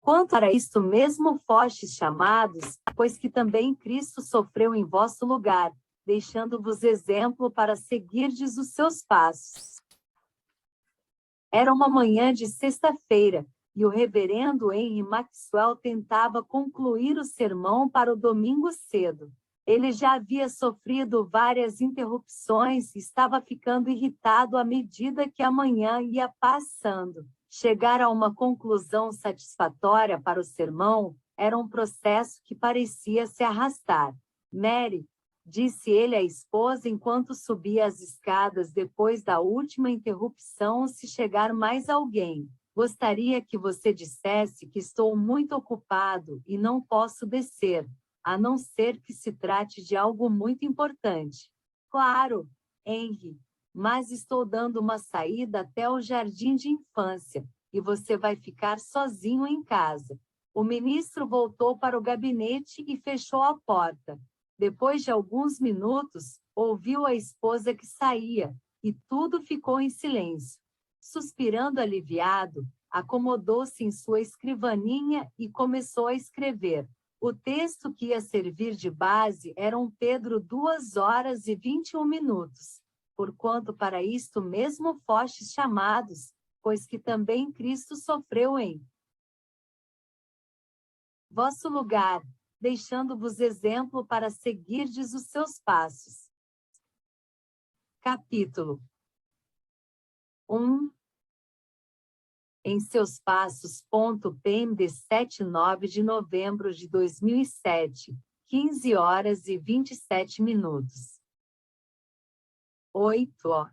Quanto para isto mesmo fostes chamados, pois que também Cristo sofreu em vosso lugar, deixando-vos exemplo para seguirdes os seus passos. Era uma manhã de sexta-feira, e o reverendo Henry Maxwell tentava concluir o sermão para o domingo cedo. Ele já havia sofrido várias interrupções e estava ficando irritado à medida que a manhã ia passando. Chegar a uma conclusão satisfatória para o sermão era um processo que parecia se arrastar. Mary, disse ele à esposa enquanto subia as escadas depois da última interrupção, se chegar mais alguém. Gostaria que você dissesse que estou muito ocupado e não posso descer, a não ser que se trate de algo muito importante. Claro, Henry, mas estou dando uma saída até o jardim de infância, e você vai ficar sozinho em casa. O ministro voltou para o gabinete e fechou a porta. Depois de alguns minutos, ouviu a esposa que saía, e tudo ficou em silêncio. Suspirando aliviado, acomodou-se em sua escrivaninha e começou a escrever. O texto que ia servir de base era Pedro 2h21. Porquanto para isto mesmo fostes chamados, pois que também Cristo sofreu em vosso lugar, deixando-vos exemplo para seguirdes os seus passos. Capítulo 1. Em seus passos. PMD 7/9 de novembro de 2007, 15h27. 8.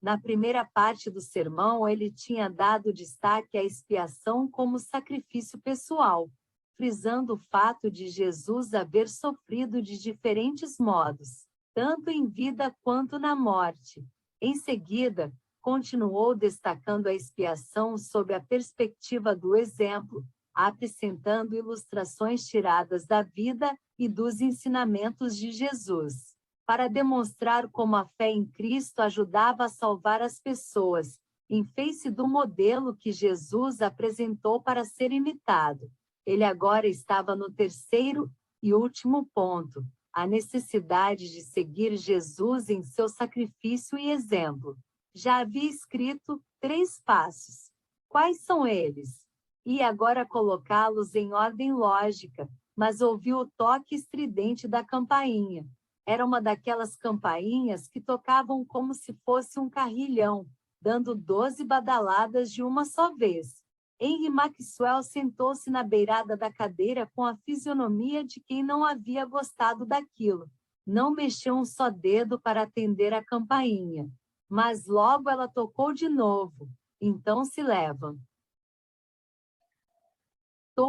Na primeira parte do sermão, ele tinha dado destaque à expiação como sacrifício pessoal, frisando o fato de Jesus haver sofrido de diferentes modos, tanto em vida quanto na morte. Em seguida, continuou destacando a expiação sob a perspectiva do exemplo, apresentando ilustrações tiradas da vida e dos ensinamentos de Jesus, para demonstrar como a fé em Cristo ajudava a salvar as pessoas, em face do modelo que Jesus apresentou para ser imitado. Ele agora estava no terceiro e último ponto, a necessidade de seguir Jesus em seu sacrifício e exemplo. Já havia escrito 3 passos. Quais são eles? E agora colocá-los em ordem lógica, mas ouviu o toque estridente da campainha. Era uma daquelas campainhas que tocavam como se fosse um carrilhão, dando 12 badaladas de uma só vez. Henry Maxwell sentou-se na beirada da cadeira com a fisionomia de quem não havia gostado daquilo. Não mexeu um só dedo para atender a campainha. Mas logo ela tocou de novo. Então se leva.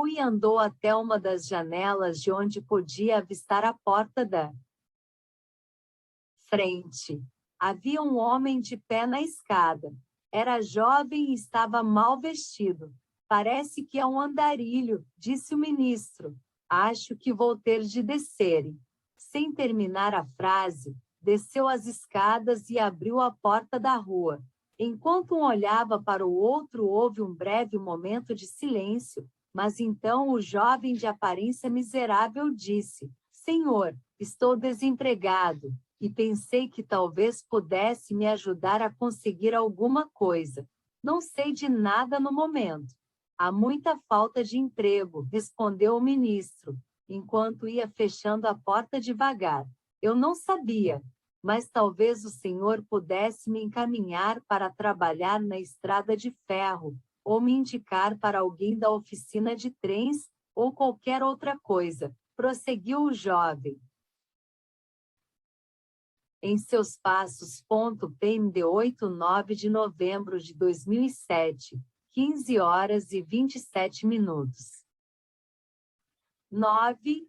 E andou até uma das janelas de onde podia avistar a porta da frente. Havia um homem de pé na escada. Era jovem e estava mal vestido. Parece que é um andarilho, disse o ministro. Acho que vou ter de descer. Sem terminar a frase, desceu as escadas e abriu a porta da rua. Enquanto um olhava para o outro, houve um breve momento de silêncio, mas então o jovem de aparência miserável disse: Senhor, estou desempregado, e pensei que talvez pudesse me ajudar a conseguir alguma coisa. Não sei de nada no momento. Há muita falta de emprego, respondeu o ministro, enquanto ia fechando a porta devagar. Eu não sabia, mas talvez o senhor pudesse me encaminhar para trabalhar na estrada de ferro, ou me indicar para alguém da oficina de trens, ou qualquer outra coisa, prosseguiu o jovem. Em seus passos. PMD 8/9 de novembro de 2007, 15h27. 9.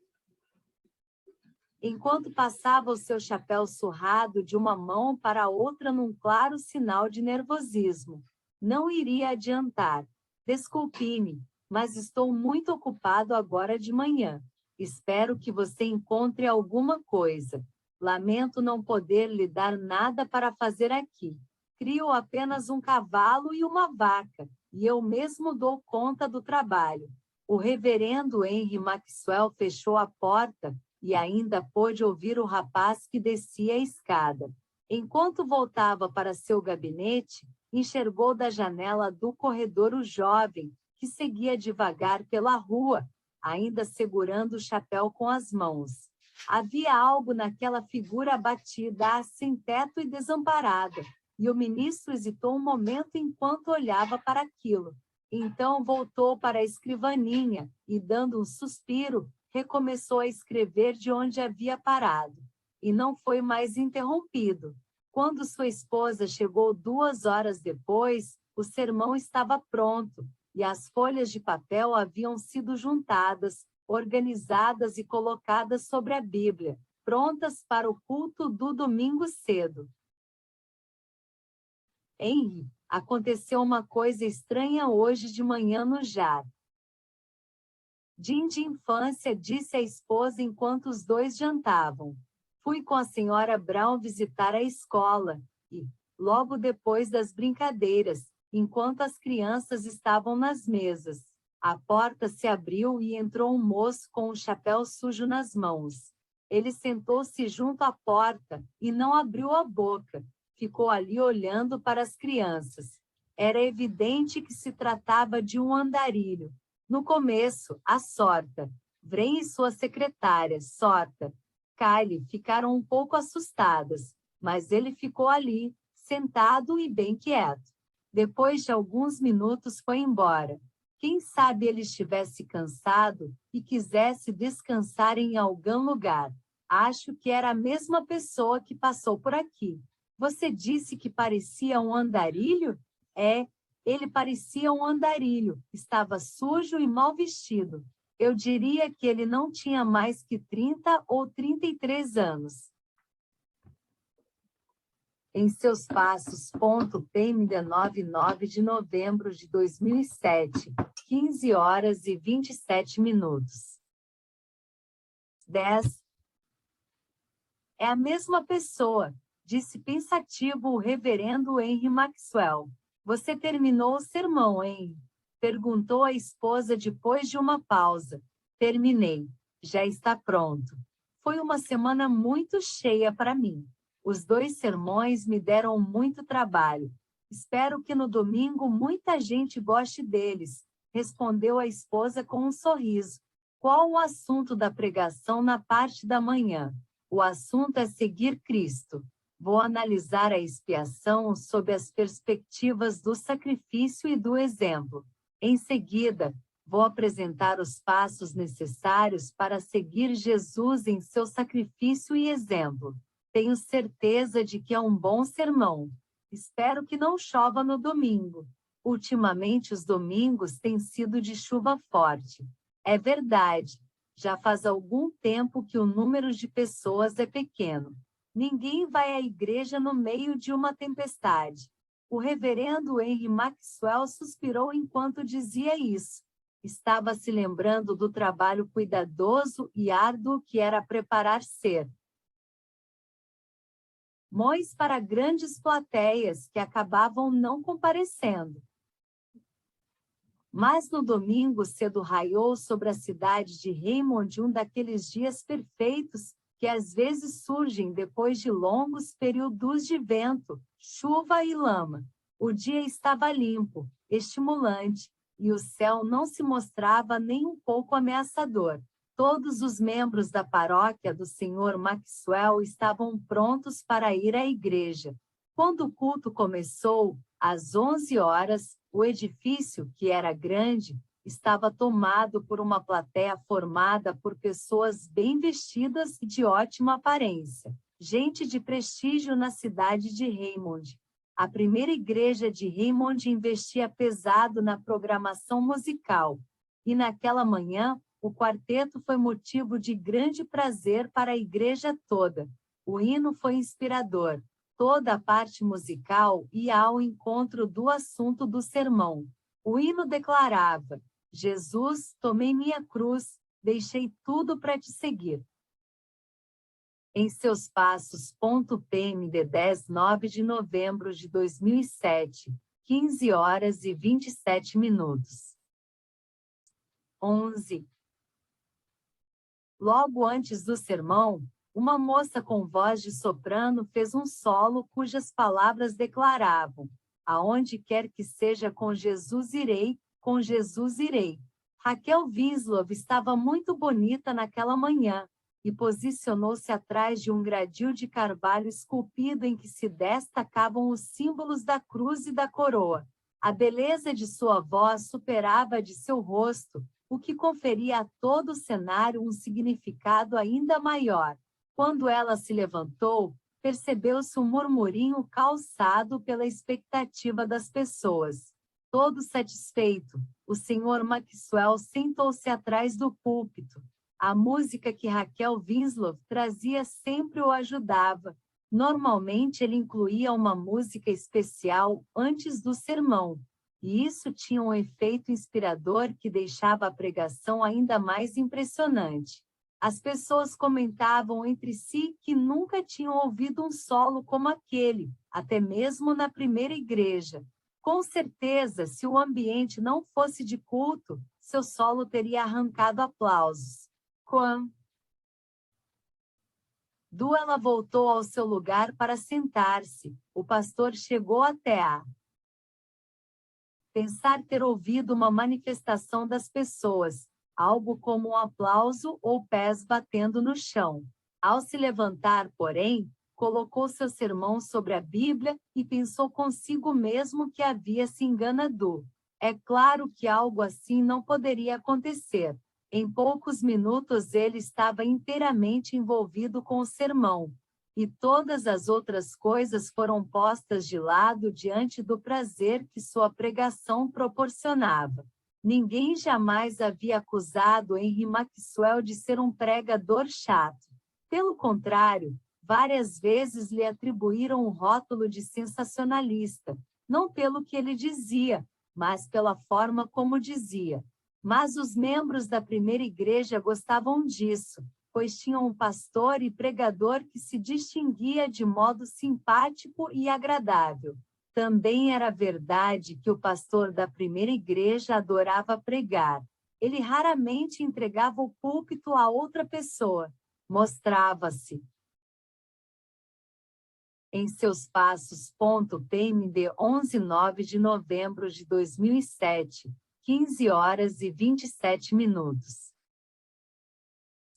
Enquanto passava o seu chapéu surrado de uma mão para a outra num claro sinal de nervosismo. Não iria adiantar. Desculpe-me, mas estou muito ocupado agora de manhã. Espero que você encontre alguma coisa. Lamento não poder lhe dar nada para fazer aqui. Crio apenas um cavalo e uma vaca. e eu mesmo dou conta do trabalho. O reverendo Henry Maxwell fechou a porta e ainda pôde ouvir o rapaz que descia a escada. Enquanto voltava para seu gabinete, enxergou da janela do corredor o jovem, que seguia devagar pela rua, ainda segurando o chapéu com as mãos. Havia algo naquela figura abatida, sem teto e desamparada, e o ministro hesitou um momento enquanto olhava para aquilo. Então voltou para a escrivaninha e, dando um suspiro, recomeçou a escrever de onde havia parado. E não foi mais interrompido. Quando sua esposa chegou 2 horas depois, o sermão estava pronto, e as folhas de papel haviam sido juntadas, organizadas e colocadas sobre a Bíblia, prontas para o culto do domingo cedo. Henry, aconteceu uma coisa estranha hoje de manhã no jar. Jim de infância, disse a esposa enquanto os dois jantavam. Fui com a senhora Brown visitar a escola, e, logo depois das brincadeiras, enquanto as crianças estavam nas mesas, a porta se abriu e entrou um moço com um chapéu sujo nas mãos. Ele sentou-se junto à porta e não abriu a boca. Ficou ali olhando para as crianças. Era evidente que se tratava de um andarilho. No começo, a Sorta, Vren e sua secretária, Sorta, Kylie, ficaram um pouco assustadas, mas ele ficou ali, sentado e bem quieto. Depois de alguns minutos foi embora. Quem sabe ele estivesse cansado e quisesse descansar em algum lugar. Acho que era a mesma pessoa que passou por aqui. Você disse que parecia um andarilho? É, ele parecia um andarilho, estava sujo e mal vestido. Eu diria que ele não tinha mais que 30 ou 33 anos. Em seus passos, PM 9 de novembro de 2007, 15 horas e 27 minutos. 10. É a mesma pessoa, disse pensativo o reverendo Henry Maxwell. Você terminou o sermão, hein? Perguntou a esposa depois de uma pausa. Terminei. Já está pronto. Foi uma semana muito cheia para mim. Os 2 sermões me deram muito trabalho. Espero que no domingo muita gente goste deles, respondeu a esposa com um sorriso. Qual o assunto da pregação na parte da manhã? O assunto é seguir Cristo. Vou analisar a expiação sob as perspectivas do sacrifício e do exemplo. Em seguida, vou apresentar os passos necessários para seguir Jesus em seu sacrifício e exemplo. Tenho certeza de que é um bom sermão. Espero que não chova no domingo. Ultimamente os domingos têm sido de chuva forte. É verdade. Já faz algum tempo que o número de pessoas é pequeno. Ninguém vai à igreja no meio de uma tempestade. O reverendo Henry Maxwell suspirou enquanto dizia isso. Estava se lembrando do trabalho cuidadoso e árduo que era preparar sermões para grandes plateias que acabavam não comparecendo. Mas no domingo cedo raiou sobre a cidade de Raymond um daqueles dias perfeitos que às vezes surgem depois de longos períodos de vento, chuva e lama. O dia estava limpo, estimulante, e o céu não se mostrava nem um pouco ameaçador. Todos os membros da paróquia do Sr. Maxwell estavam prontos para ir à igreja. Quando o culto começou, às 11 horas, o edifício, que era grande, estava tomado por uma plateia formada por pessoas bem vestidas e de ótima aparência. Gente de prestígio na cidade de Raymond. A primeira igreja de Raymond investia pesado na programação musical. E naquela manhã, o quarteto foi motivo de grande prazer para a igreja toda. O hino foi inspirador. Toda a parte musical ia ao encontro do assunto do sermão. O hino declarava: Jesus, tomei minha cruz, deixei tudo para te seguir. Em seus passos, PMD 9 de novembro de 2007, 15h27. 11. Logo antes do sermão, uma moça com voz de soprano fez um solo cujas palavras declaravam: aonde quer que seja, com Jesus irei, com Jesus irei. Raquel Winslow estava muito bonita naquela manhã, e posicionou-se atrás de um gradil de carvalho esculpido em que se destacavam os símbolos da cruz e da coroa. A beleza de sua voz superava a de seu rosto, o que conferia a todo o cenário um significado ainda maior. Quando ela se levantou, percebeu-se um murmurinho causado pela expectativa das pessoas. Todo satisfeito, o Sr. Maxwell sentou-se atrás do púlpito. A música que Raquel Winslow trazia sempre o ajudava. Normalmente ele incluía uma música especial antes do sermão, e isso tinha um efeito inspirador que deixava a pregação ainda mais impressionante. As pessoas comentavam entre si que nunca tinham ouvido um solo como aquele, até mesmo na primeira igreja. Com certeza, se o ambiente não fosse de culto, seu solo teria arrancado aplausos. Quando ela voltou ao seu lugar para sentar-se, o pastor chegou até a pensar ter ouvido uma manifestação das pessoas, algo como um aplauso ou pés batendo no chão. Ao se levantar, porém, colocou seu sermão sobre a Bíblia e pensou consigo mesmo que havia se enganado. É claro que algo assim não poderia acontecer. Em poucos minutos ele estava inteiramente envolvido com o sermão, e todas as outras coisas foram postas de lado diante do prazer que sua pregação proporcionava. Ninguém jamais havia acusado Henry Maxwell de ser um pregador chato. Pelo contrário, várias vezes lhe atribuíram o rótulo de sensacionalista, não pelo que ele dizia, mas pela forma como dizia. Mas os membros da primeira igreja gostavam disso, pois tinham um pastor e pregador que se distinguia de modo simpático e agradável. Também era verdade que o pastor da primeira igreja adorava pregar. Ele raramente entregava o púlpito a outra pessoa. Mostrava-se em seus passos. PMD 11/9 de novembro de 2007, 15h27.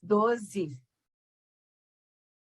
12.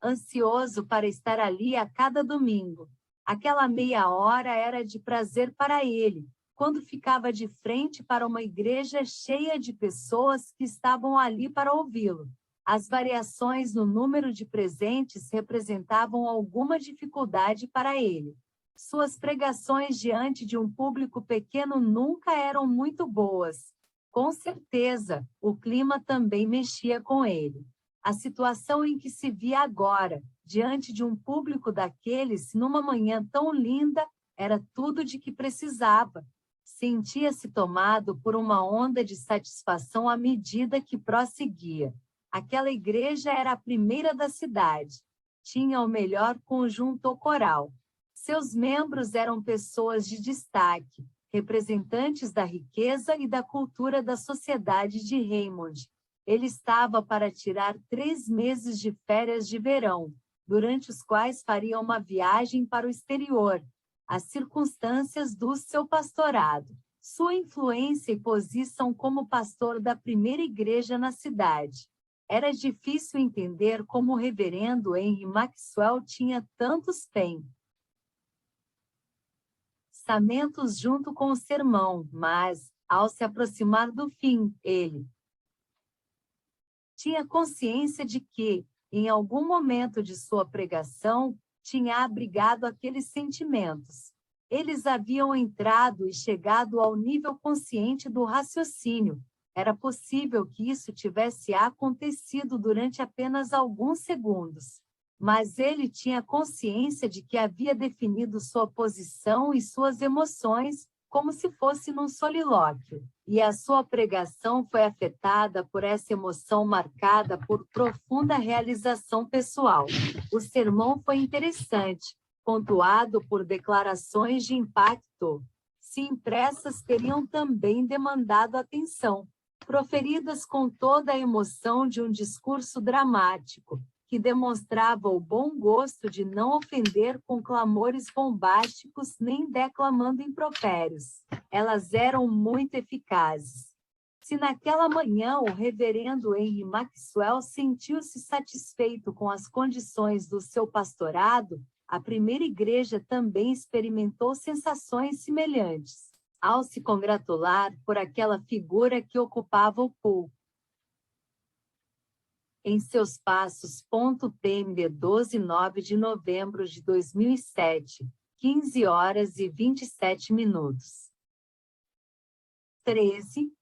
Ansioso para estar ali a cada domingo. Aquela meia hora era de prazer para ele, quando ficava de frente para uma igreja cheia de pessoas que estavam ali para ouvi-lo. As variações no número de presentes representavam alguma dificuldade para ele. Suas pregações diante de um público pequeno nunca eram muito boas. Com certeza, o clima também mexia com ele. A situação em que se via agora, diante de um público daqueles, numa manhã tão linda, era tudo de que precisava. Sentia-se tomado por uma onda de satisfação à medida que prosseguia. Aquela igreja era a primeira da cidade. Tinha o melhor conjunto coral. Seus membros eram pessoas de destaque, representantes da riqueza e da cultura da sociedade de Raymond. Ele estava para tirar 3 meses de férias de verão, durante os quais faria uma viagem para o exterior. As circunstâncias do seu pastorado, sua influência e posição como pastor da primeira igreja na cidade. Era difícil entender como o reverendo Henry Maxwell tinha tantos pensamentos junto com o sermão, mas, ao se aproximar do fim, ele tinha consciência de que, em algum momento de sua pregação, tinha abrigado aqueles sentimentos. Eles haviam entrado e chegado ao nível consciente do raciocínio. Era possível que isso tivesse acontecido durante apenas alguns segundos. Mas ele tinha consciência de que havia definido sua posição e suas emoções, como se fosse num solilóquio. E a sua pregação foi afetada por essa emoção marcada por profunda realização pessoal. O sermão foi interessante, pontuado por declarações de impacto. se impressas, teriam também demandado atenção, proferidas com toda a emoção de um discurso dramático, que demonstrava o bom gosto de não ofender com clamores bombásticos nem declamando impropérios. Elas eram muito eficazes. Se naquela manhã o reverendo Henry Maxwell sentiu-se satisfeito com as condições do seu pastorado, a primeira igreja também experimentou sensações semelhantes, ao se congratular por aquela figura que ocupava o púlpito. Em seus passos. PMD 12/9 de novembro de 2007, 15 horas e 27 minutos. 13.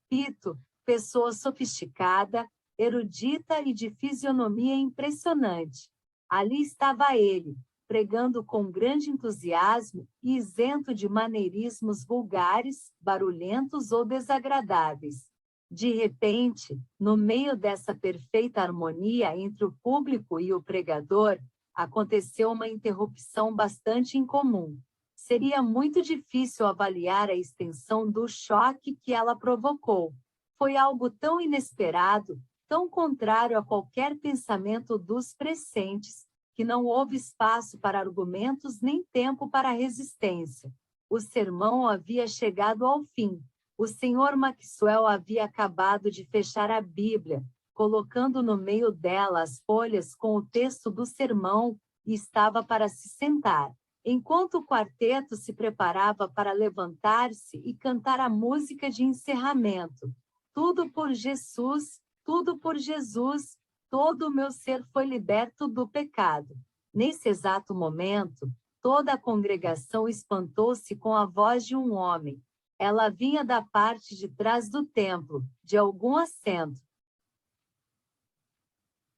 Pito, pessoa sofisticada, erudita e de fisionomia impressionante. Ali estava ele, pregando com grande entusiasmo e isento de maneirismos vulgares, barulhentos ou desagradáveis. De repente, no meio dessa perfeita harmonia entre o público e o pregador, aconteceu uma interrupção bastante incomum. Seria muito difícil avaliar a extensão do choque que ela provocou. Foi algo tão inesperado, tão contrário a qualquer pensamento dos presentes, que não houve espaço para argumentos nem tempo para resistência. O sermão havia chegado ao fim. O Sr. Maxwell havia acabado de fechar a Bíblia, colocando no meio dela as folhas com o texto do sermão, e estava para se sentar. Enquanto o quarteto se preparava para levantar-se e cantar a música de encerramento. Tudo por Jesus, tudo por Jesus, todo o meu ser foi liberto do pecado. Nesse exato momento, toda a congregação espantou-se com a voz de um homem. Ela vinha da parte de trás do templo, de algum assento,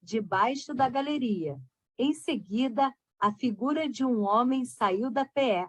debaixo da galeria. Em seguida, a figura de um homem saiu da pé.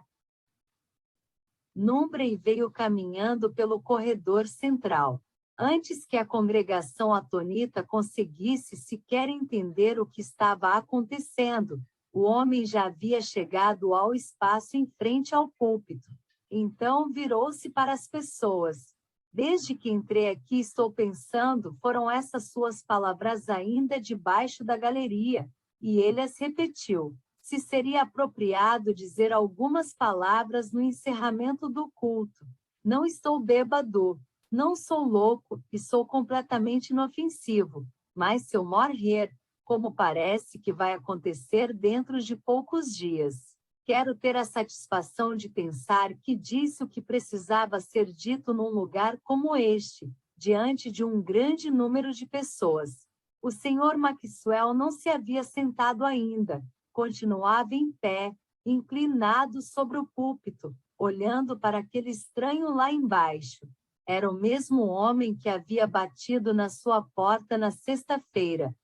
Númbra e veio caminhando pelo corredor central. Antes que a congregação atônita conseguisse sequer entender o que estava acontecendo, o homem já havia chegado ao espaço em frente ao púlpito. Então virou-se para as pessoas. Desde que entrei aqui estou pensando, foram essas suas palavras ainda debaixo da galeria, e ele as repetiu. Se seria apropriado dizer algumas palavras no encerramento do culto. Não estou bêbado. Não sou louco e sou completamente inofensivo, mas se eu morrer, como parece que vai acontecer dentro de poucos dias, quero ter a satisfação de pensar que disse o que precisava ser dito num lugar como este, diante de um grande número de pessoas. O Sr. Maxwell não se havia sentado ainda, continuava em pé, inclinado sobre o púlpito, olhando para aquele estranho lá embaixo. Era o mesmo homem que havia batido na sua porta na sexta-feira,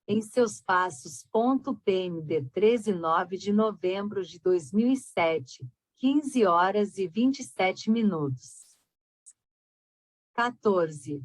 em seus passos. PMD 13/9 de novembro de 2007, 15 horas e 27 minutos. 14.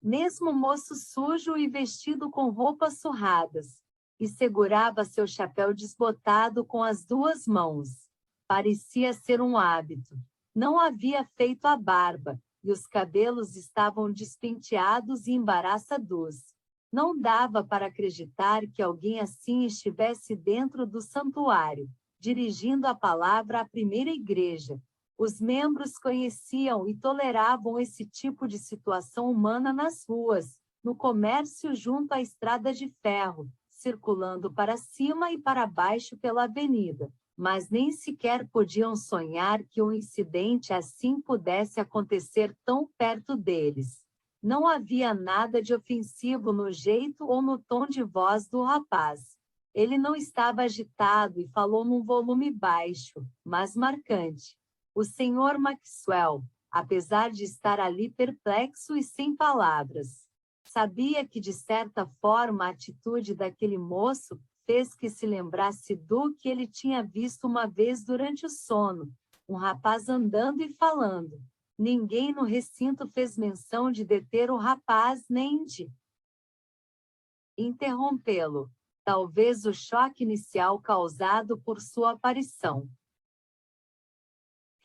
Mesmo moço sujo e vestido com roupas surradas, e segurava seu chapéu desbotado com as duas mãos. Parecia ser um hábito. Não havia feito a barba, e os cabelos estavam despenteados e embaraçados. Não dava para acreditar que alguém assim estivesse dentro do santuário, dirigindo a palavra à primeira igreja. Os membros conheciam e toleravam esse tipo de situação humana nas ruas, no comércio junto à estrada de ferro, circulando para cima e para baixo pela avenida. Mas nem sequer podiam sonhar que um incidente assim pudesse acontecer tão perto deles. Não havia nada de ofensivo no jeito ou no tom de voz do rapaz. Ele não estava agitado e falou num volume baixo, mas marcante. O Sr. Maxwell, apesar de estar ali perplexo e sem palavras, sabia que de certa forma a atitude daquele moço fez que se lembrasse do que ele tinha visto uma vez durante o sono, um rapaz andando e falando. Ninguém no recinto fez menção de deter o rapaz nem de interrompê-lo. talvez o choque inicial causado por sua aparição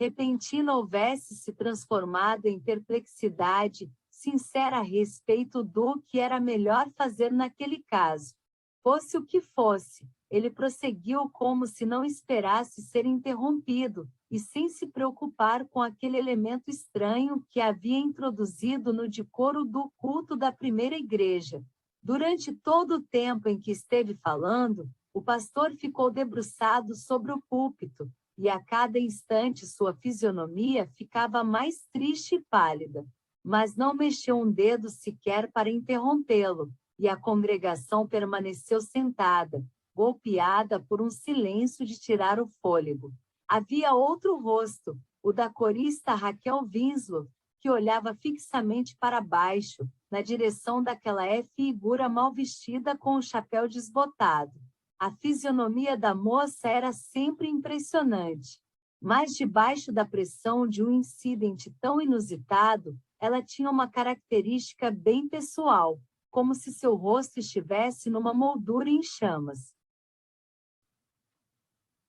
repentina houvesse se transformado em perplexidade sincera a respeito do que era melhor fazer naquele caso. Fosse o que fosse, ele prosseguiu como se não esperasse ser interrompido, e sem se preocupar com aquele elemento estranho que havia introduzido no decoro do culto da primeira igreja. Durante todo o tempo em que esteve falando, o pastor ficou debruçado sobre o púlpito, e a cada instante sua fisionomia ficava mais triste e pálida. Mas não mexeu um dedo sequer para interrompê-lo, e a congregação permaneceu sentada, golpeada por um silêncio de tirar o fôlego. Havia outro rosto, o da corista Raquel Winslow, que olhava fixamente para baixo, na direção daquela figura mal vestida com o chapéu desbotado. A fisionomia da moça era sempre impressionante, mas debaixo da pressão de um incidente tão inusitado, ela tinha uma característica bem pessoal, como se seu rosto estivesse numa moldura em chamas.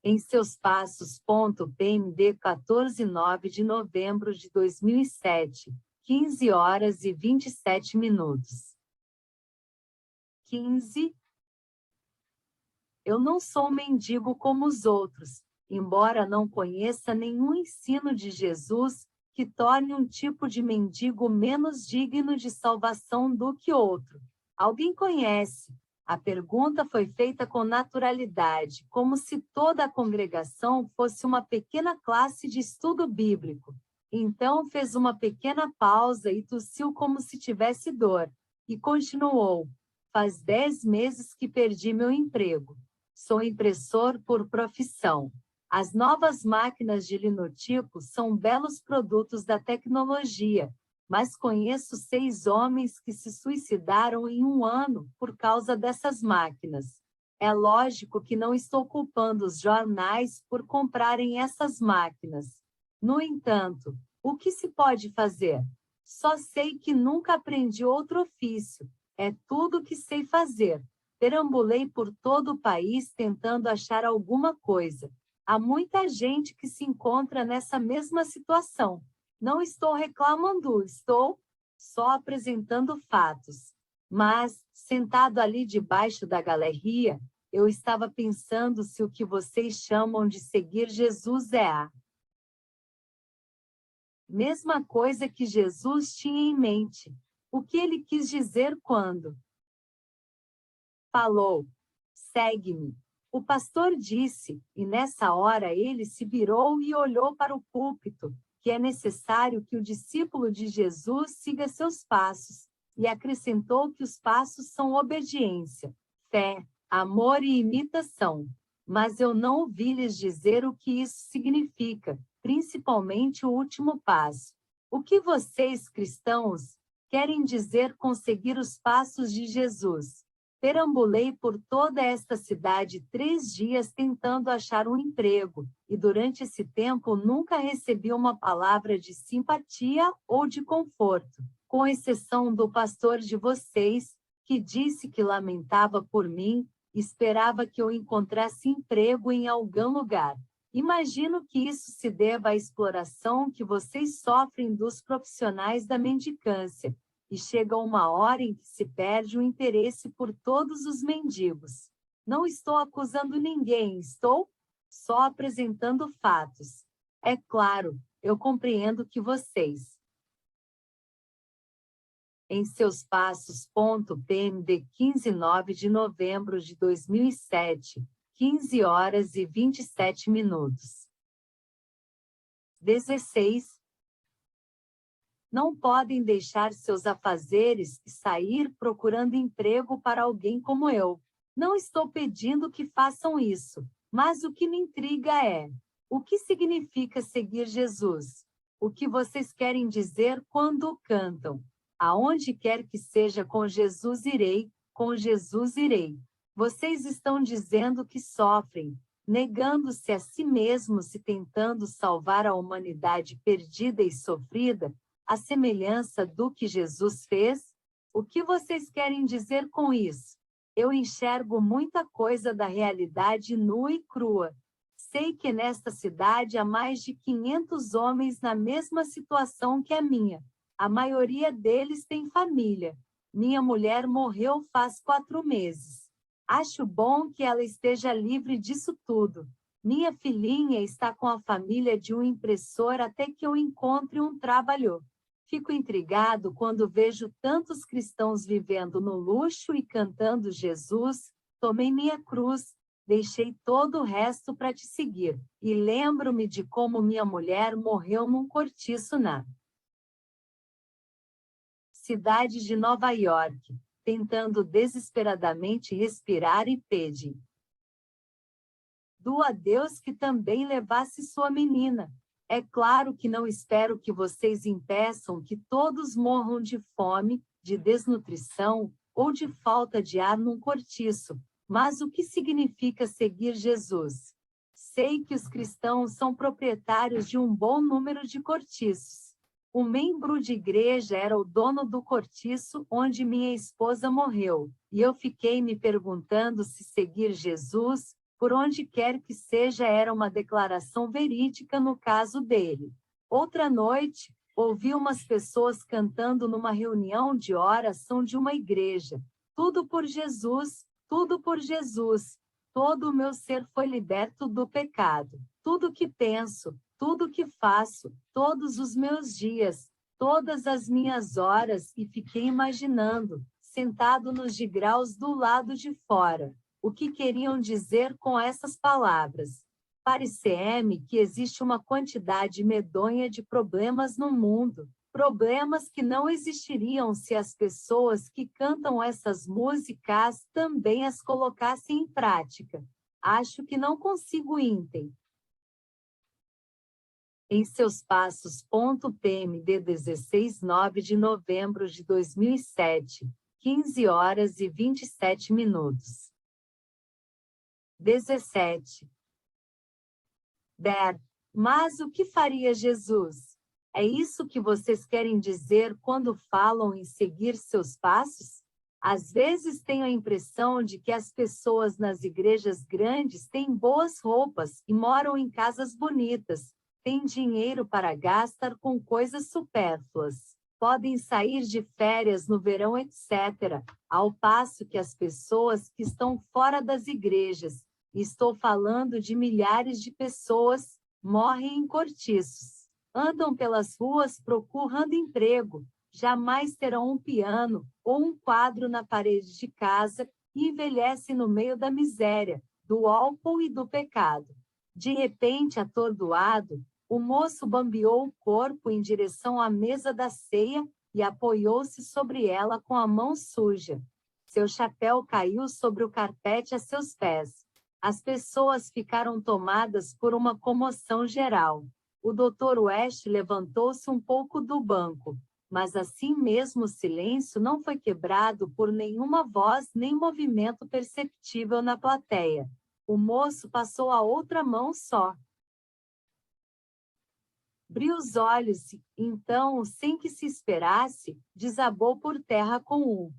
Em seus passos. PMD 14/9 de novembro de 2007, 15 horas e 27 minutos. 15. Eu não sou um mendigo como os outros, embora não conheça nenhum ensino de Jesus que torne um tipo de mendigo menos digno de salvação do que outro. Alguém conhece? A pergunta foi feita com naturalidade, como se toda a congregação fosse uma pequena classe de estudo bíblico. Então fez uma pequena pausa e tossiu como se tivesse dor, e continuou. Faz 10 meses que perdi meu emprego. Sou impressor por profissão. As novas máquinas de linotipo são belos produtos da tecnologia, mas conheço 6 homens que se suicidaram em um ano por causa dessas máquinas. É lógico que não estou culpando os jornais por comprarem essas máquinas. No entanto, o que se pode fazer? Só sei que nunca aprendi outro ofício. É tudo o que sei fazer. Perambulei por todo o país tentando achar alguma coisa. Há muita gente que se encontra nessa mesma situação. Não estou reclamando, estou só apresentando fatos. Mas, sentado ali debaixo da galeria, eu estava pensando se o que vocês chamam de seguir Jesus é a mesma coisa que Jesus tinha em mente. O que ele quis dizer quando falou, segue-me. O pastor disse, e nessa hora ele se virou e olhou para o púlpito, que é necessário que o discípulo de Jesus siga seus passos, e acrescentou que os passos são obediência, fé, amor e imitação. Mas eu não ouvi lhes dizer o que isso significa, principalmente o último passo. O que vocês, cristãos, querem dizer com seguir os passos de Jesus? Perambulei por toda esta cidade 3 dias tentando achar um emprego, e durante esse tempo nunca recebi uma palavra de simpatia ou de conforto, com exceção do pastor de vocês, que disse que lamentava por mim, esperava que eu encontrasse emprego em algum lugar. Imagino que isso se deva à exploração que vocês sofrem dos profissionais da mendicância. E chega uma hora em que se perde o interesse por todos os mendigos. Não estou acusando ninguém, estou só apresentando fatos. É claro, eu compreendo que vocês, em seus passos. PMD 15/9 de novembro de 2007, 15 horas e 27 minutos. 16. Não podem deixar seus afazeres e sair procurando emprego para alguém como eu. Não estou pedindo que façam isso, mas o que me intriga é: o que significa seguir Jesus? O que vocês querem dizer quando cantam? Aonde quer que seja, com Jesus irei, com Jesus irei. Vocês estão dizendo que sofrem, negando-se a si mesmos e tentando salvar a humanidade perdida e sofrida, a semelhança do que Jesus fez? O que vocês querem dizer com isso? Eu enxergo muita coisa da realidade nua e crua. Sei que nesta cidade há mais de 500 homens na mesma situação que a minha. A maioria deles tem família. Minha mulher morreu faz 4 meses. Acho bom que ela esteja livre disso tudo. Minha filhinha está com a família de um impressor até que eu encontre um trabalho. Fico intrigado quando vejo tantos cristãos vivendo no luxo e cantando Jesus. Tomei minha cruz, deixei todo o resto para te seguir. E lembro-me de como minha mulher morreu num cortiço na cidade de Nova York, tentando desesperadamente respirar e pedi a Deus que também levasse sua menina. É claro que não espero que vocês impeçam que todos morram de fome, de desnutrição ou de falta de ar num cortiço, mas o que significa seguir Jesus? Sei que os cristãos são proprietários de um bom número de cortiços. Um membro de igreja era o dono do cortiço onde minha esposa morreu, e eu fiquei me perguntando se seguir Jesus, por onde quer que seja, era uma declaração verídica no caso dele. Outra noite, ouvi umas pessoas cantando numa reunião de oração de uma igreja. Tudo por Jesus, tudo por Jesus. Todo o meu ser foi liberto do pecado. Tudo que penso, tudo que faço, todos os meus dias, todas as minhas horas, e fiquei imaginando, sentado nos degraus do lado de fora, o que queriam dizer com essas palavras. Parecia-me que existe uma quantidade medonha de problemas no mundo, problemas que não existiriam se as pessoas que cantam essas músicas também as colocassem em prática. Acho que não consigo entender. Em seus passos. PMD 16/9 de novembro de 2007, 15 horas e 27 minutos. 17. Mas o que faria Jesus? É isso que vocês querem dizer quando falam em seguir seus passos? Às vezes tenho a impressão de que as pessoas nas igrejas grandes têm boas roupas e moram em casas bonitas, têm dinheiro para gastar com coisas supérfluas, podem sair de férias no verão, etc., ao passo que as pessoas que estão fora das igrejas, estou falando de milhares de pessoas, morrem em cortiços, andam pelas ruas procurando emprego, jamais terão um piano ou um quadro na parede de casa e envelhecem no meio da miséria, do álcool e do pecado. De repente, atordoado, o moço bambeou o corpo em direção à mesa da ceia e apoiou-se sobre ela com a mão suja. Seu chapéu caiu sobre o carpete a seus pés. As pessoas ficaram tomadas por uma comoção geral. O Dr. West levantou-se um pouco do banco, mas assim mesmo o silêncio não foi quebrado por nenhuma voz nem movimento perceptível na plateia. O moço passou a outra mão só. Abriu os olhos e, então, sem que se esperasse, desabou por terra com o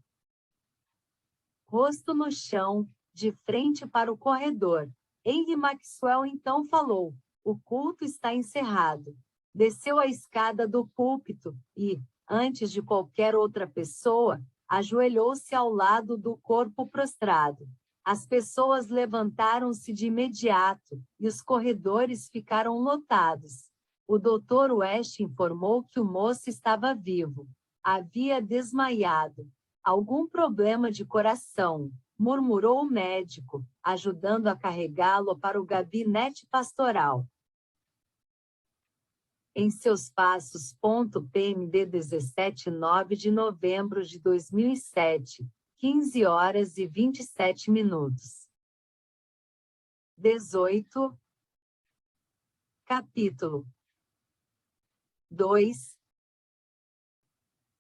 rosto no chão, de frente para o corredor. Henry Maxwell então falou: o culto está encerrado. Desceu a escada do púlpito e, antes de qualquer outra pessoa, ajoelhou-se ao lado do corpo prostrado. As pessoas levantaram-se de imediato, e os corredores ficaram lotados. O Dr. West informou que o moço estava vivo. Havia desmaiado. Algum problema de coração, murmurou o médico, ajudando a carregá-lo para o gabinete pastoral. Em seus passos. PMD 17/9 de novembro de 2007, 15 horas e 27 minutos. 18. Capítulo 2.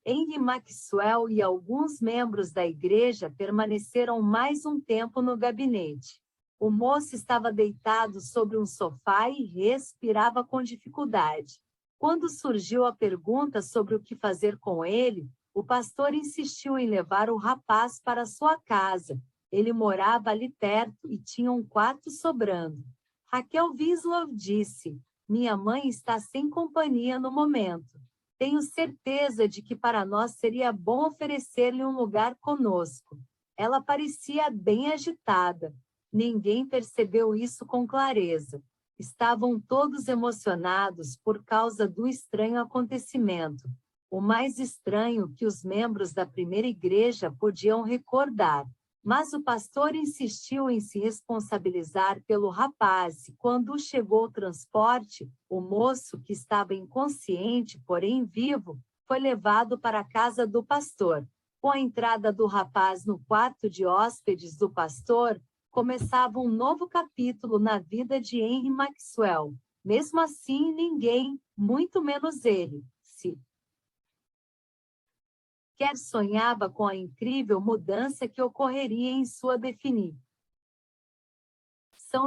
Henry Maxwell e alguns membros da igreja permaneceram mais um tempo no gabinete. O moço estava deitado sobre um sofá e respirava com dificuldade. Quando surgiu a pergunta sobre o que fazer com ele, o pastor insistiu em levar o rapaz para sua casa. Ele morava ali perto e tinha um quarto sobrando. Raquel Winslow disse: minha mãe está sem companhia no momento. Tenho certeza de que para nós seria bom oferecer-lhe um lugar conosco. Ela parecia bem agitada. Ninguém percebeu isso com clareza. Estavam todos emocionados por causa do estranho acontecimento. O mais estranho que os membros da primeira igreja podiam recordar. Mas o pastor insistiu em se responsabilizar pelo rapaz e quando chegou o transporte, o moço, que estava inconsciente, porém vivo, foi levado para a casa do pastor. Com a entrada do rapaz no quarto de hóspedes do pastor, começava um novo capítulo na vida de Henry Maxwell. Mesmo assim, ninguém, muito menos ele, sequer sonhava com a incrível mudança que ocorreria em sua definição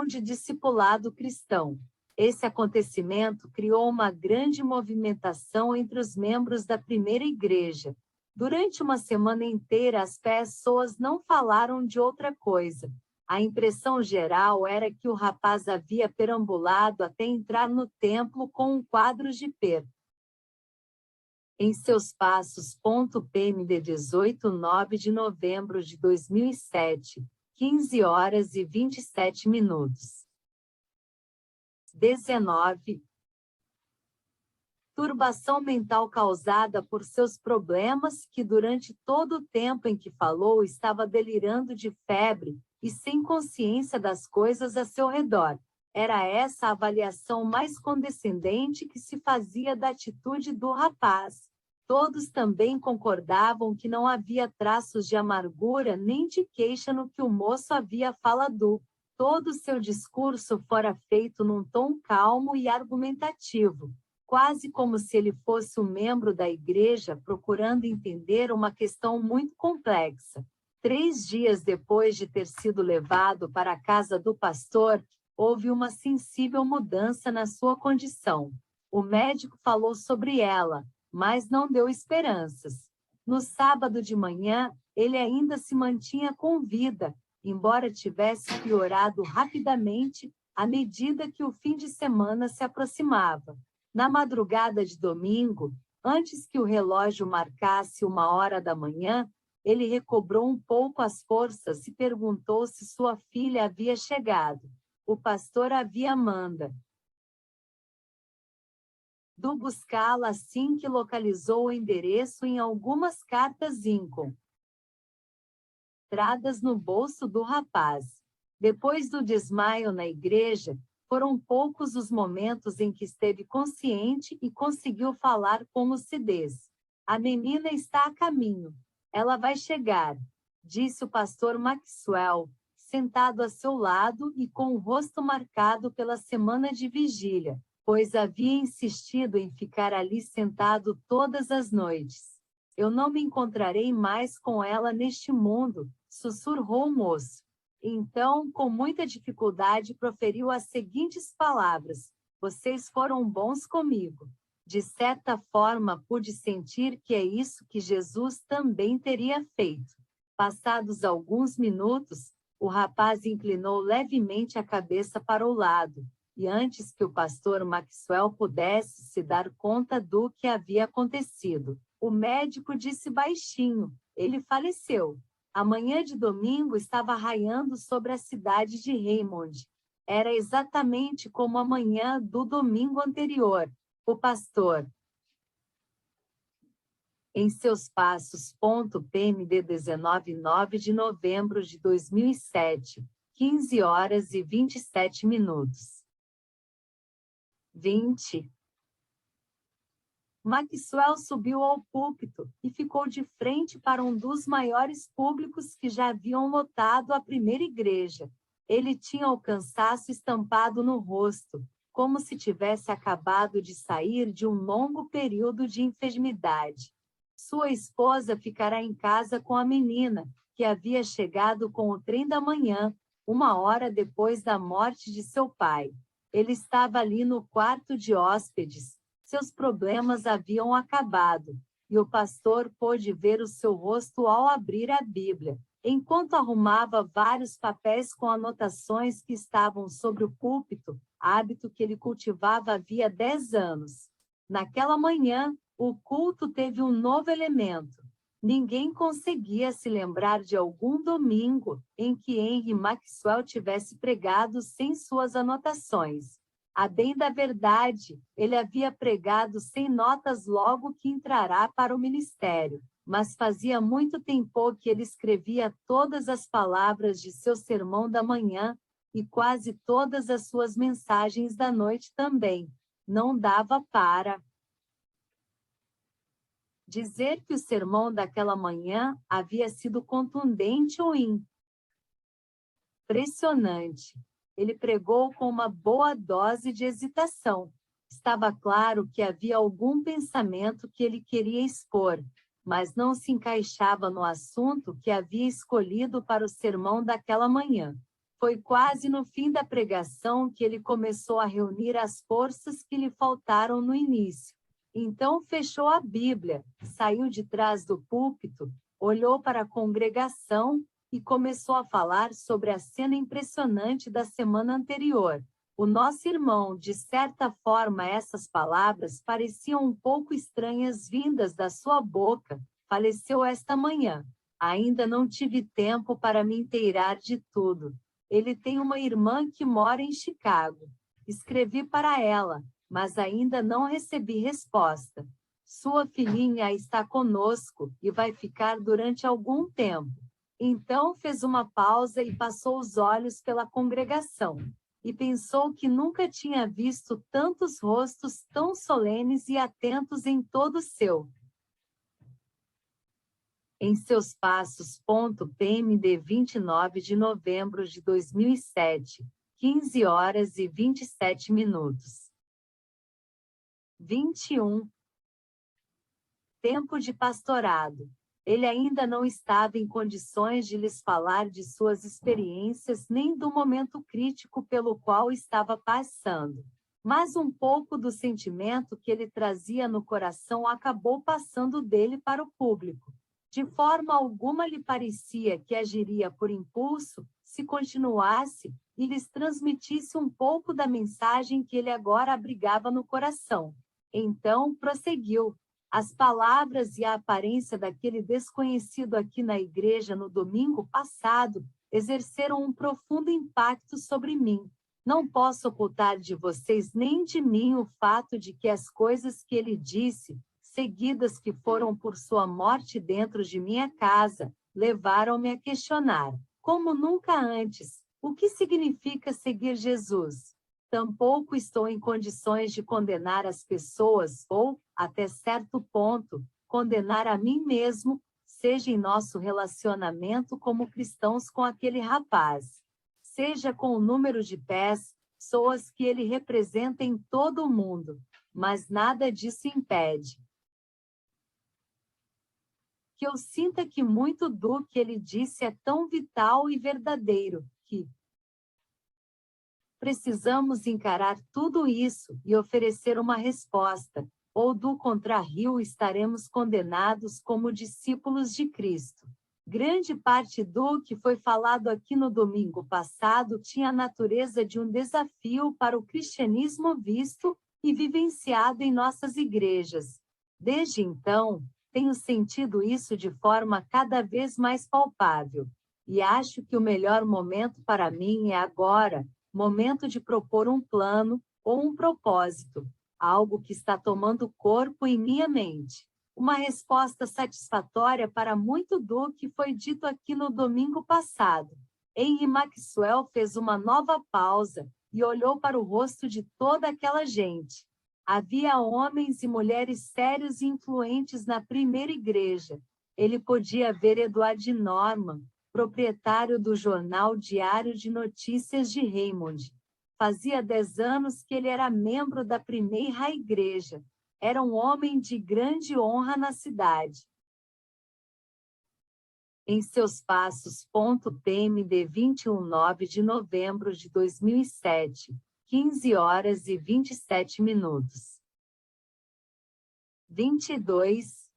de discipulado cristão. Esse acontecimento criou uma grande movimentação entre os membros da primeira igreja. Durante uma semana inteira, as pessoas não falaram de outra coisa. A impressão geral era que o rapaz havia perambulado até entrar no templo com um quadro de Pedro em seus passos. PMD 18/9 de novembro de 2007, 15 horas e 27 minutos. 19. Turbação mental causada por seus problemas, que durante todo o tempo em que falou estava delirando de febre e sem consciência das coisas a seu redor. Era essa a avaliação mais condescendente que se fazia da atitude do rapaz. Todos também concordavam que não havia traços de amargura nem de queixa no que o moço havia falado. Todo o seu discurso fora feito num tom calmo e argumentativo, quase como se ele fosse um membro da igreja procurando entender uma questão muito complexa. 3 dias depois de ter sido levado para a casa do pastor, houve uma sensível mudança na sua condição. O médico falou sobre ela, mas não deu esperanças. No sábado de manhã, ele ainda se mantinha com vida, embora tivesse piorado rapidamente à medida que o fim de semana se aproximava. Na madrugada de domingo, antes que o relógio marcasse 1h da manhã, ele recobrou um pouco as forças e perguntou se sua filha havia chegado. O pastor havia mandado buscá-la assim que localizou o endereço em algumas cartas encontradas no bolso do rapaz. Depois do desmaio na igreja, foram poucos os momentos em que esteve consciente e conseguiu falar com lucidez. A menina está a caminho. Ela vai chegar, disse o pastor Maxwell, sentado a seu lado e com o rosto marcado pela semana de vigília, pois havia insistido em ficar ali sentado todas as noites. Eu não me encontrarei mais com ela neste mundo, sussurrou o moço. Então, com muita dificuldade, proferiu as seguintes palavras: vocês foram bons comigo. De certa forma, pude sentir que é isso que Jesus também teria feito. Passados alguns minutos, o rapaz inclinou levemente a cabeça para o lado, e antes que o pastor Maxwell pudesse se dar conta do que havia acontecido, o médico disse baixinho: ele faleceu. A manhã de domingo estava raiando sobre a cidade de Raymond. Era exatamente como a manhã do domingo anterior. O pastor, em seus passos. PMD 19/9 de novembro de 2007, 15 horas e 27 minutos. 20. Maxwell subiu ao púlpito e ficou de frente para um dos maiores públicos que já haviam lotado a primeira igreja. Ele tinha o cansaço estampado no rosto, como se tivesse acabado de sair de um longo período de enfermidade. Sua esposa ficará em casa com a menina, que havia chegado com o trem da manhã, 1h depois da morte de seu pai. Ele estava ali no quarto de hóspedes. Seus problemas haviam acabado, e o pastor pôde ver o seu rosto ao abrir a Bíblia. Enquanto arrumava vários papéis com anotações que estavam sobre o púlpito, hábito que ele cultivava havia 10 anos. Naquela manhã, o culto teve um novo elemento. Ninguém conseguia se lembrar de algum domingo em que Henry Maxwell tivesse pregado sem suas anotações. A bem da verdade, ele havia pregado sem notas logo que entrará para o ministério, mas fazia muito tempo que ele escrevia todas as palavras de seu sermão da manhã e quase todas as suas mensagens da noite também. Não dava para dizer que o sermão daquela manhã havia sido contundente ou impressionante. Ele pregou com uma boa dose de hesitação. Estava claro que havia algum pensamento que ele queria expor, mas não se encaixava no assunto que havia escolhido para o sermão daquela manhã. Foi quase no fim da pregação que ele começou a reunir as forças que lhe faltaram no início. Então fechou a Bíblia, saiu de trás do púlpito, olhou para a congregação e começou a falar sobre a cena impressionante da semana anterior. O nosso irmão, de certa forma, essas palavras pareciam um pouco estranhas vindas da sua boca. Faleceu esta manhã. Ainda não tive tempo para me inteirar de tudo. Ele tem uma irmã que mora em Chicago. Escrevi para ela, mas ainda não recebi resposta. Sua filhinha está conosco e vai ficar durante algum tempo. Então fez uma pausa e passou os olhos pela congregação, e pensou que nunca tinha visto tantos rostos tão solenes e atentos em todo em seus passos. PMD 29 de novembro de 2007, 15 horas e 27 minutos. 21. Tempo de pastorado. Ele ainda não estava em condições de lhes falar de suas experiências nem do momento crítico pelo qual estava passando. Mas um pouco do sentimento que ele trazia no coração acabou passando dele para o público. De forma alguma lhe parecia que agiria por impulso se continuasse e lhes transmitisse um pouco da mensagem que ele agora abrigava no coração. Então prosseguiu. As palavras e a aparência daquele desconhecido aqui na igreja no domingo passado exerceram um profundo impacto sobre mim. Não posso ocultar de vocês nem de mim o fato de que as coisas que ele disse, seguidas que foram por sua morte dentro de minha casa, levaram-me a questionar, como nunca antes, o que significa seguir Jesus. Tampouco estou em condições de condenar as pessoas ou, até certo ponto, condenar a mim mesmo, seja em nosso relacionamento como cristãos com aquele rapaz, seja com o número de pessoas que ele representa em todo o mundo, mas nada disso impede que eu sinta que muito do que ele disse é tão vital e verdadeiro, que precisamos encarar tudo isso e oferecer uma resposta, ou do contrário estaremos condenados como discípulos de Cristo. Grande parte do que foi falado aqui no domingo passado tinha a natureza de um desafio para o cristianismo visto e vivenciado em nossas igrejas. Desde então, tenho sentido isso de forma cada vez mais palpável, e acho que o melhor momento para mim é agora, momento de propor um plano ou um propósito, algo que está tomando corpo em minha mente. Uma resposta satisfatória para muito do que foi dito aqui no domingo passado. Henry Maxwell fez uma nova pausa e olhou para o rosto de toda aquela gente. Havia homens e mulheres sérios e influentes na primeira igreja. Ele podia ver Edward Norman, proprietário do jornal Diário de Notícias de Raymond. Fazia 10 anos que ele era membro da primeira igreja. Era um homem de grande honra na cidade. Em seus passos. PMD 21/9 de novembro de 2007, 15 horas e 27 minutos. 22.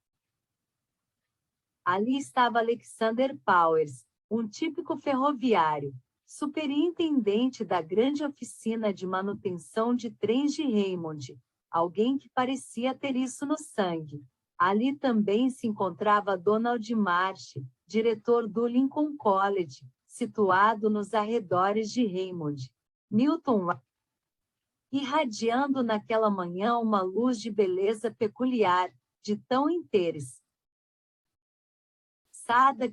Ali estava Alexander Powers, Um típico ferroviário, superintendente da grande oficina de manutenção de trens de Raymond, alguém que parecia ter isso no sangue. Ali também se encontrava Donald Marsh, diretor do Lincoln College, situado nos arredores de Raymond. Milton irradiando naquela manhã uma luz de beleza peculiar, de tão interessada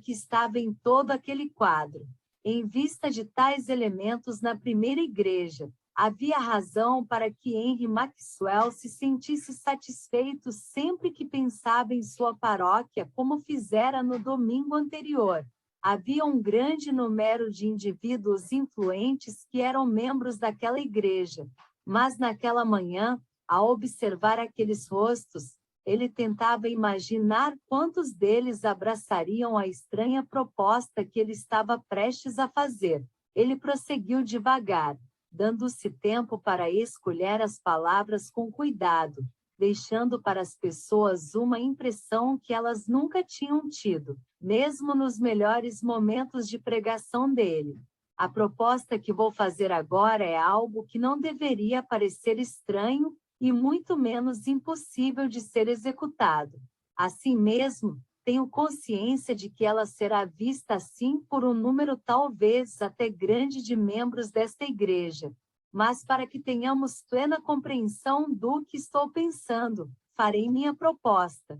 que estava em todo aquele quadro. Em vista de tais elementos na primeira igreja, havia razão para que Henry Maxwell se sentisse satisfeito sempre que pensava em sua paróquia, como fizera no domingo anterior. Havia um grande número de indivíduos influentes que eram membros daquela igreja, mas naquela manhã, ao observar aqueles rostos, ele tentava imaginar quantos deles abraçariam a estranha proposta que ele estava prestes a fazer. Ele prosseguiu devagar, dando-se tempo para escolher as palavras com cuidado, deixando para as pessoas uma impressão que elas nunca tinham tido, mesmo nos melhores momentos de pregação dele. A proposta que vou fazer agora é algo que não deveria parecer estranho e muito menos impossível de ser executado. Assim mesmo, tenho consciência de que ela será vista assim por um número talvez até grande de membros desta igreja. Mas para que tenhamos plena compreensão do que estou pensando, farei minha proposta.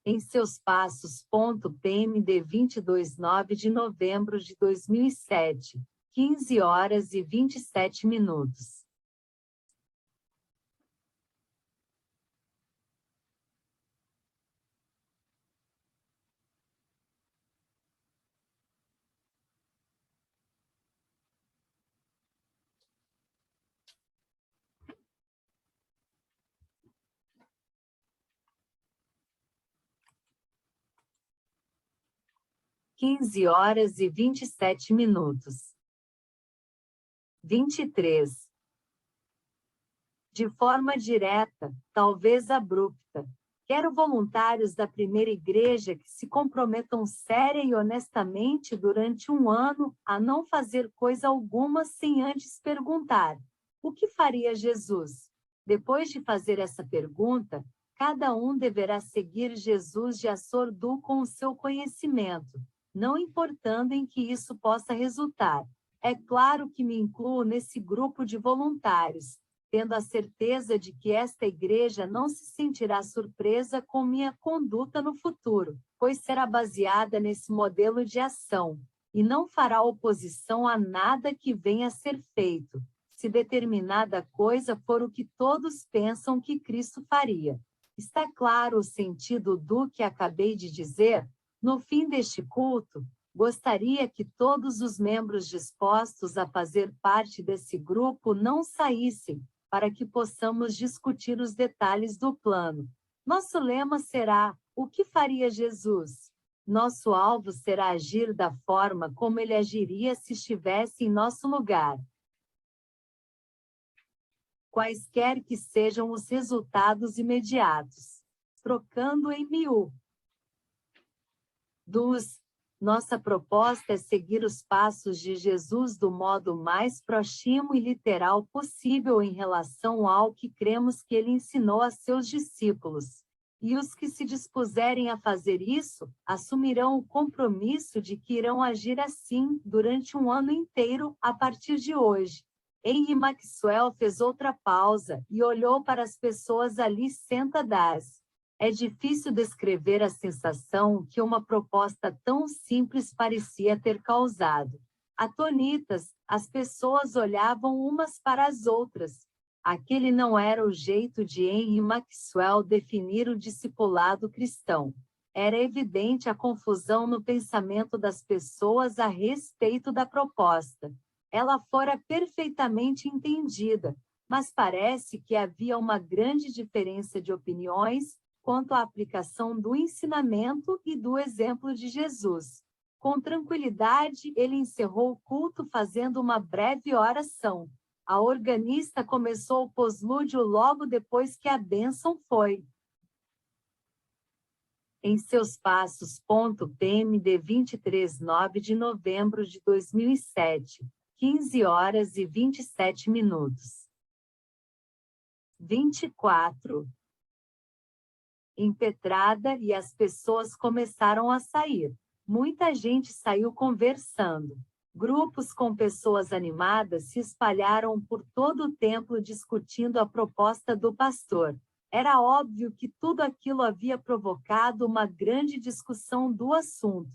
Em seus passos. PMD 22/9 de novembro de 2007, 15h27. 15h27. 23. De forma direta, talvez abrupta, quero voluntários da primeira igreja que se comprometam séria e honestamente durante um ano a não fazer coisa alguma sem antes perguntar: o que faria Jesus? Depois de fazer essa pergunta, cada um deverá seguir Jesus de acordo com o seu conhecimento, não importando em que isso possa resultar. É claro que me incluo nesse grupo de voluntários, tendo a certeza de que esta igreja não se sentirá surpresa com minha conduta no futuro, pois será baseada nesse modelo de ação, e não fará oposição a nada que venha a ser feito, se determinada coisa for o que todos pensam que Cristo faria. Está claro o sentido do que acabei de dizer? No fim deste culto, gostaria que todos os membros dispostos a fazer parte desse grupo não saíssem, para que possamos discutir os detalhes do plano. Nosso lema será: o que faria Jesus? Nosso alvo será agir da forma como ele agiria se estivesse em nosso lugar. Quaisquer que sejam os resultados imediatos. Trocando em miúdos. Nossa proposta é seguir os passos de Jesus do modo mais próximo e literal possível em relação ao que cremos que ele ensinou a seus discípulos. E os que se dispuserem a fazer isso, assumirão o compromisso de que irão agir assim durante um ano inteiro a partir de hoje. Henry Maxwell fez outra pausa e olhou para as pessoas ali sentadas. É difícil descrever a sensação que uma proposta tão simples parecia ter causado. Atonitas, as pessoas olhavam umas para as outras. Aquele não era o jeito de Henry Maxwell definir o discipulado cristão. Era evidente a confusão no pensamento das pessoas a respeito da proposta. Ela fora perfeitamente entendida, mas parece que havia uma grande diferença de opiniões quanto à aplicação do ensinamento e do exemplo de Jesus. Com tranquilidade, ele encerrou o culto fazendo uma breve oração. A organista começou o poslúdio logo depois que a bênção foi Em seus passos. PMD 23/9 de novembro de 2007, 15 horas e 27 minutos. 24. Impetrada e as pessoas começaram a sair. Muita gente saiu conversando. Grupos com pessoas animadas se espalharam por todo o templo discutindo a proposta do pastor. Era óbvio que tudo aquilo havia provocado uma grande discussão do assunto.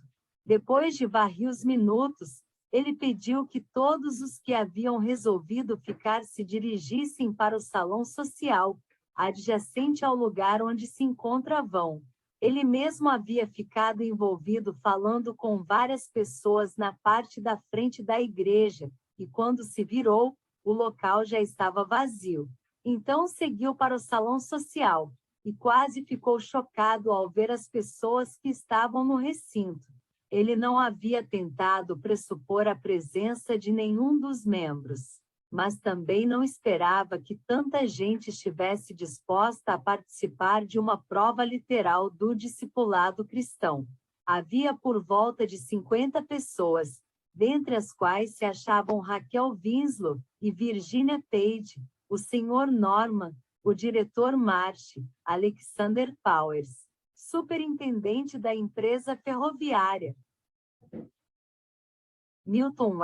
Depois de vários minutos, ele pediu que todos os que haviam resolvido ficar se dirigissem para o salão social, adjacente ao lugar onde se encontravam. Ele mesmo havia ficado envolvido falando com várias pessoas na parte da frente da igreja, e quando se virou, o local já estava vazio. Então seguiu para o salão social, e quase ficou chocado ao ver as pessoas que estavam no recinto. Ele não havia tentado pressupor a presença de nenhum dos membros, mas também não esperava que tanta gente estivesse disposta a participar de uma prova literal do discipulado cristão. Havia por volta de 50 pessoas, dentre as quais se achavam Raquel Winslow e Virginia Page, o Sr. Norman, o diretor Marsh, Alexander Powers, superintendente da empresa ferroviária, Milton.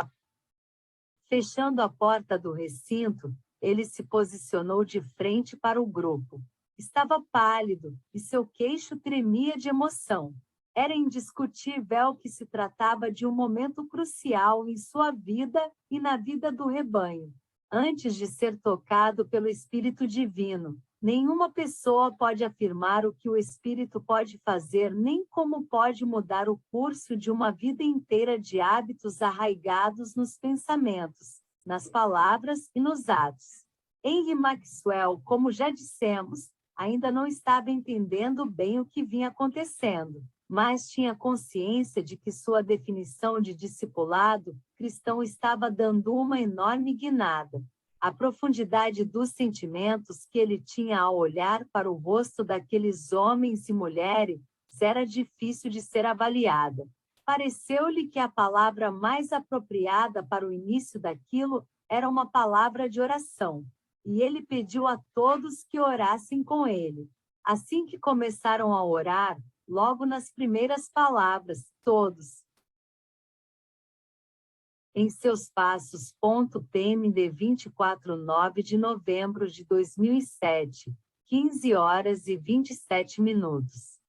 Fechando a porta do recinto, ele se posicionou de frente para o grupo. Estava pálido, e seu queixo tremia de emoção. Era indiscutível que se tratava de um momento crucial em sua vida e na vida do rebanho. Antes de ser tocado pelo Espírito Divino, nenhuma pessoa pode afirmar o que o Espírito pode fazer, nem como pode mudar o curso de uma vida inteira de hábitos arraigados nos pensamentos, nas palavras e nos atos. Henry Maxwell, como já dissemos, ainda não estava entendendo bem o que vinha acontecendo, mas tinha consciência de que sua definição de discipulado cristão estava dando uma enorme guinada. A profundidade dos sentimentos que ele tinha ao olhar para o rosto daqueles homens e mulheres era difícil de ser avaliada. Pareceu-lhe que a palavra mais apropriada para o início daquilo era uma palavra de oração, e ele pediu a todos que orassem com ele. Assim que começaram a orar, logo nas primeiras palavras, todos, em seus passos. PMD 24/9 de novembro de 2007, 15 horas e 27 minutos.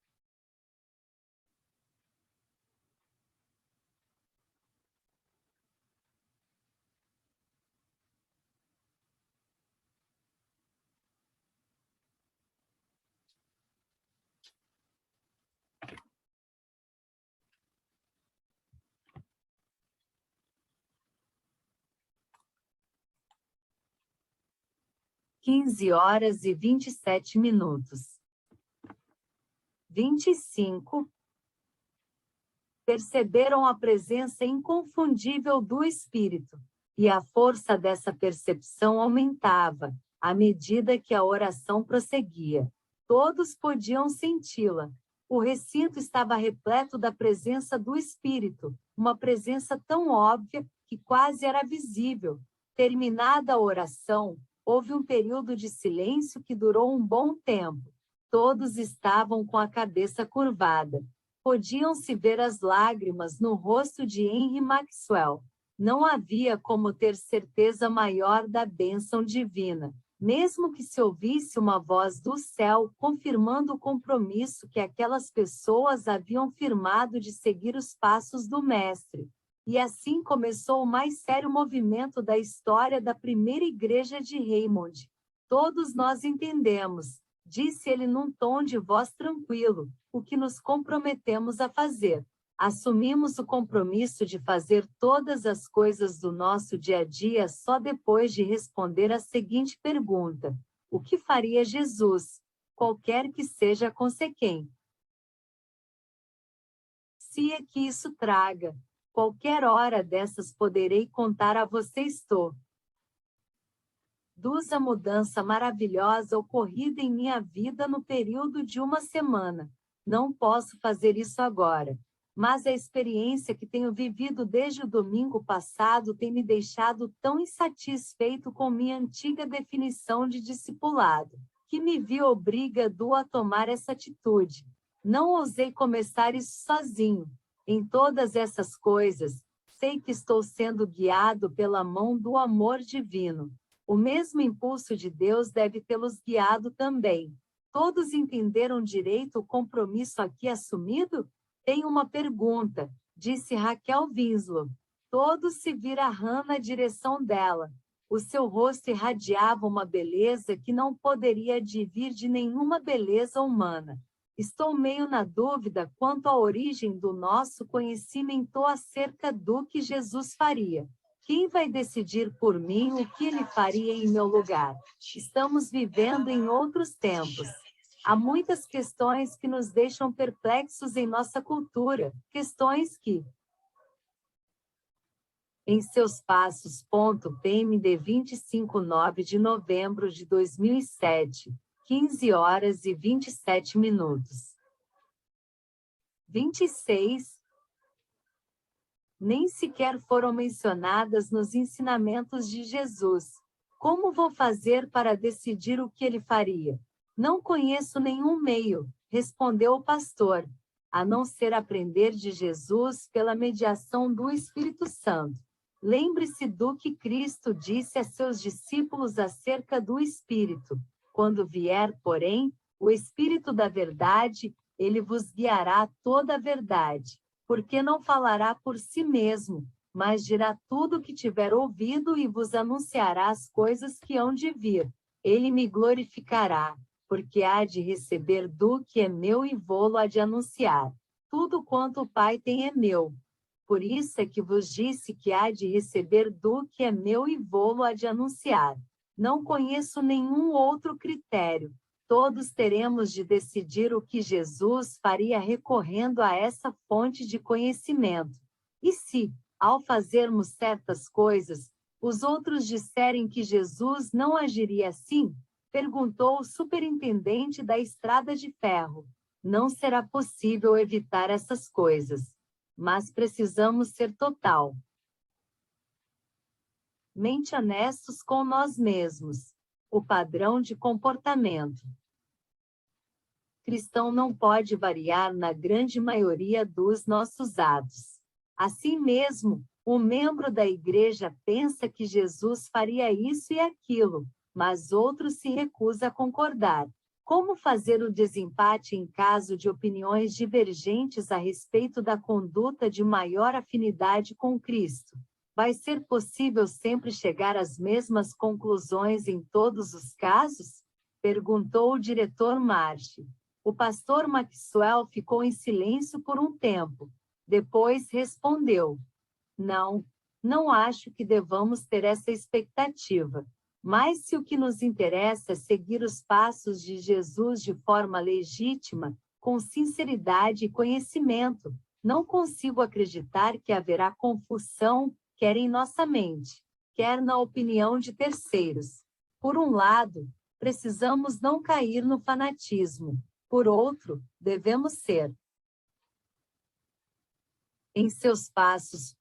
Quinze horas e 27 minutos. 25. Perceberam a presença inconfundível do Espírito, e a força dessa percepção aumentava, à medida que a oração prosseguia. Todos podiam senti-la. O recinto estava repleto da presença do Espírito, uma presença tão óbvia que quase era visível. Terminada a oração, houve um período de silêncio que durou um bom tempo. Todos estavam com a cabeça curvada. Podiam-se ver as lágrimas no rosto de Henry Maxwell. Não havia como ter certeza maior da bênção divina, mesmo que se ouvisse uma voz do céu confirmando o compromisso que aquelas pessoas haviam firmado de seguir os passos do Mestre. E assim começou o mais sério movimento da história da primeira igreja de Raymond. Todos nós entendemos, disse ele num tom de voz tranquilo, o que nos comprometemos a fazer. Assumimos o compromisso de fazer todas as coisas do nosso dia a dia só depois de responder a seguinte pergunta: o que faria Jesus, qualquer que seja a consequência que isso traga? Qualquer hora dessas poderei contar a você. Estou a mudança maravilhosa ocorrida em minha vida no período de uma semana. Não posso fazer isso agora. Mas a experiência que tenho vivido desde o domingo passado tem me deixado tão insatisfeito com minha antiga definição de discipulado, que me vi obrigado a tomar essa atitude. Não ousei começar isso sozinho. Em todas essas coisas, sei que estou sendo guiado pela mão do amor divino. O mesmo impulso de Deus deve tê-los guiado também. Todos entenderam direito o compromisso aqui assumido? Tenho uma pergunta, disse Raquel Winslow. Todos se viraram na direção dela. O seu rosto irradiava uma beleza que não poderia advir de nenhuma beleza humana. Estou meio na dúvida quanto à origem do nosso conhecimento acerca do que Jesus faria. Quem vai decidir por mim o que ele faria em meu lugar? Estamos vivendo em outros tempos. Há muitas questões que nos deixam perplexos em nossa cultura, questões que, em seus passos. PMD 25/9 de novembro de 2007, 15 horas e 27 minutos. 26. Nem sequer foram mencionadas nos ensinamentos de Jesus. Como vou fazer para decidir o que ele faria? Não conheço nenhum meio, respondeu o pastor, a não ser aprender de Jesus pela mediação do Espírito Santo. Lembre-se do que Cristo disse a seus discípulos acerca do Espírito. Quando vier, porém, o Espírito da verdade, ele vos guiará a toda a verdade, porque não falará por si mesmo, mas dirá tudo o que tiver ouvido e vos anunciará as coisas que hão de vir. Ele me glorificará, porque há de receber do que é meu e vô-lo há de anunciar. Tudo quanto o Pai tem é meu. Por isso é que vos disse que há de receber do que é meu e vô-lo há de anunciar. Não conheço nenhum outro critério. Todos teremos de decidir o que Jesus faria recorrendo a essa fonte de conhecimento. E se, ao fazermos certas coisas, os outros disserem que Jesus não agiria assim? Perguntou o superintendente da estrada de ferro. Não será possível evitar essas coisas. Mas precisamos ser total. Mente honestos com nós mesmos. O padrão de comportamento cristão não pode variar na grande maioria dos nossos atos. Assim mesmo, um membro da igreja pensa que Jesus faria isso e aquilo, mas outro se recusa a concordar. Como fazer o desempate em caso de opiniões divergentes a respeito da conduta de maior afinidade com Cristo? Vai ser possível sempre chegar às mesmas conclusões em todos os casos? Perguntou o diretor Marsh. O pastor Maxwell ficou em silêncio por um tempo. Depois respondeu: não acho que devamos ter essa expectativa. Mas se o que nos interessa é seguir os passos de Jesus de forma legítima, com sinceridade e conhecimento, não consigo acreditar que haverá confusão, quer em nossa mente, quer na opinião de terceiros. Por um lado, precisamos não cair no fanatismo. Por outro, devemos ser. Em seus passos.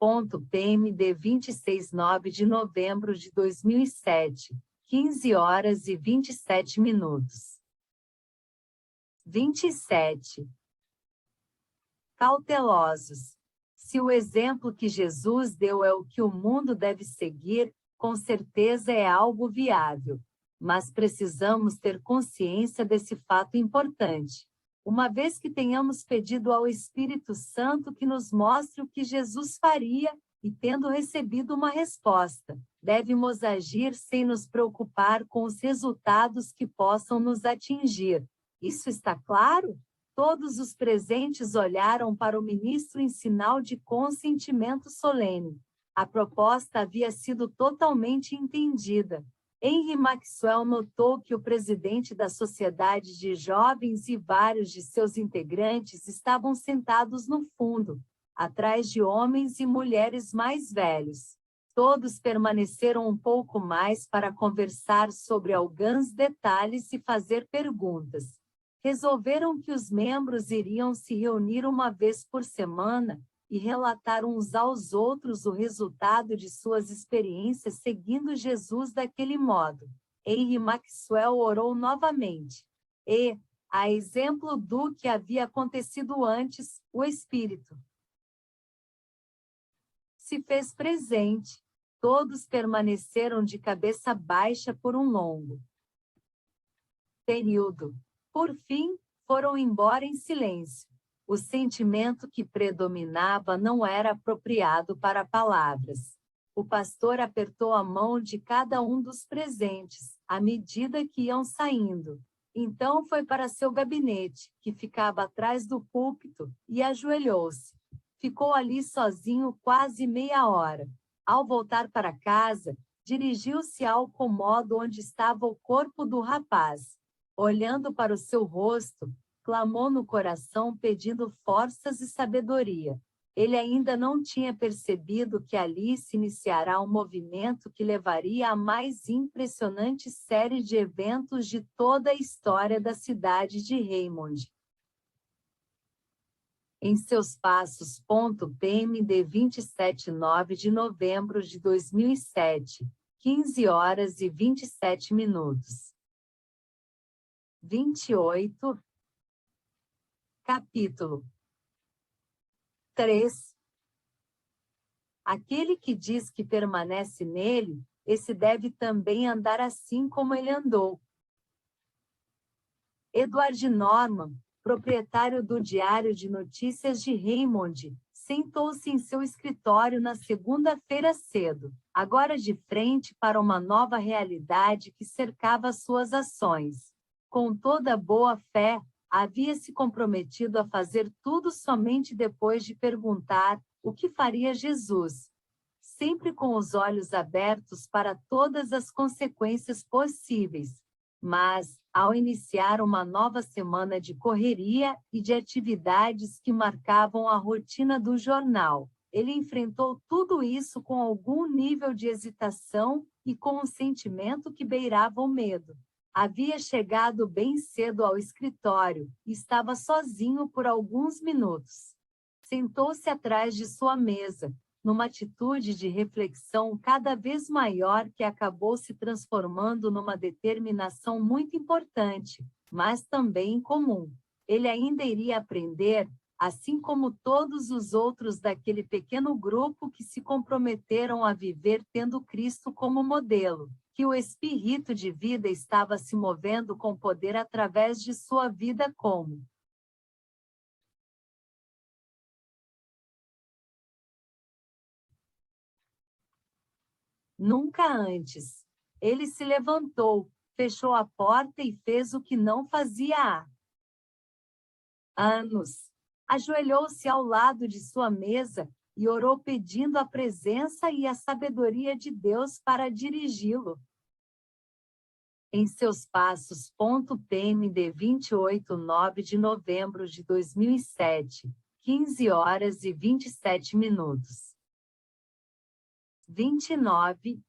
PMD 26/9 de novembro de 2007, 15 horas e 27 minutos. 27. Cautelosos. Se o exemplo que Jesus deu é o que o mundo deve seguir, com certeza é algo viável. Mas precisamos ter consciência desse fato importante. Uma vez que tenhamos pedido ao Espírito Santo que nos mostre o que Jesus faria, e tendo recebido uma resposta, devemos agir sem nos preocupar com os resultados que possam nos atingir. Isso está claro? Todos os presentes olharam para o ministro em sinal de consentimento solene. A proposta havia sido totalmente entendida. Henry Maxwell notou que o presidente da Sociedade de Jovens e vários de seus integrantes estavam sentados no fundo, atrás de homens e mulheres mais velhos. Todos permaneceram um pouco mais para conversar sobre alguns detalhes e fazer perguntas. Resolveram que os membros iriam se reunir uma vez por semana e relatar uns aos outros o resultado de suas experiências seguindo Jesus daquele modo. Henry Maxwell orou novamente. E, a exemplo do que havia acontecido antes, o Espírito se fez presente. Todos permaneceram de cabeça baixa por um longo período. Por fim, foram embora em silêncio. O sentimento que predominava não era apropriado para palavras. O pastor apertou a mão de cada um dos presentes, à medida que iam saindo. Então foi para seu gabinete, que ficava atrás do púlpito, e ajoelhou-se. Ficou ali sozinho quase meia hora. Ao voltar para casa, dirigiu-se ao cômodo onde estava o corpo do rapaz. Olhando para o seu rosto, clamou no coração pedindo forças e sabedoria. Ele ainda não tinha percebido que ali se iniciará um movimento que levaria à mais impressionante série de eventos de toda a história da cidade de Raymond. Em seus passos. PMD 27/9 de novembro de 2007, 15 horas e 27 minutos. 28. Capítulo 3. Aquele que diz que permanece nele, esse deve também andar assim como ele andou. Edward Norman, proprietário do Diário de Notícias de Raymond, sentou-se em seu escritório na segunda-feira cedo, agora de frente para uma nova realidade que cercava suas ações. Com toda boa fé, havia se comprometido a fazer tudo somente depois de perguntar o que faria Jesus, sempre com os olhos abertos para todas as consequências possíveis. Mas, ao iniciar uma nova semana de correria e de atividades que marcavam a rotina do jornal, ele enfrentou tudo isso com algum nível de hesitação e com um sentimento que beirava o medo. Havia chegado bem cedo ao escritório e estava sozinho por alguns minutos. Sentou-se atrás de sua mesa, numa atitude de reflexão cada vez maior que acabou se transformando numa determinação muito importante, mas também comum. Ele ainda iria aprender, assim como todos os outros daquele pequeno grupo que se comprometeram a viver tendo Cristo como modelo, que o espírito de vida estava se movendo com poder através de sua vida como nunca antes. Ele se levantou, fechou a porta e fez o que não fazia há anos. Ajoelhou-se ao lado de sua mesa e orou pedindo a presença e a sabedoria de Deus para dirigi-lo. Em seus passos. PMD 28/9 de novembro de 2007, 15 horas e 27 minutos. 29.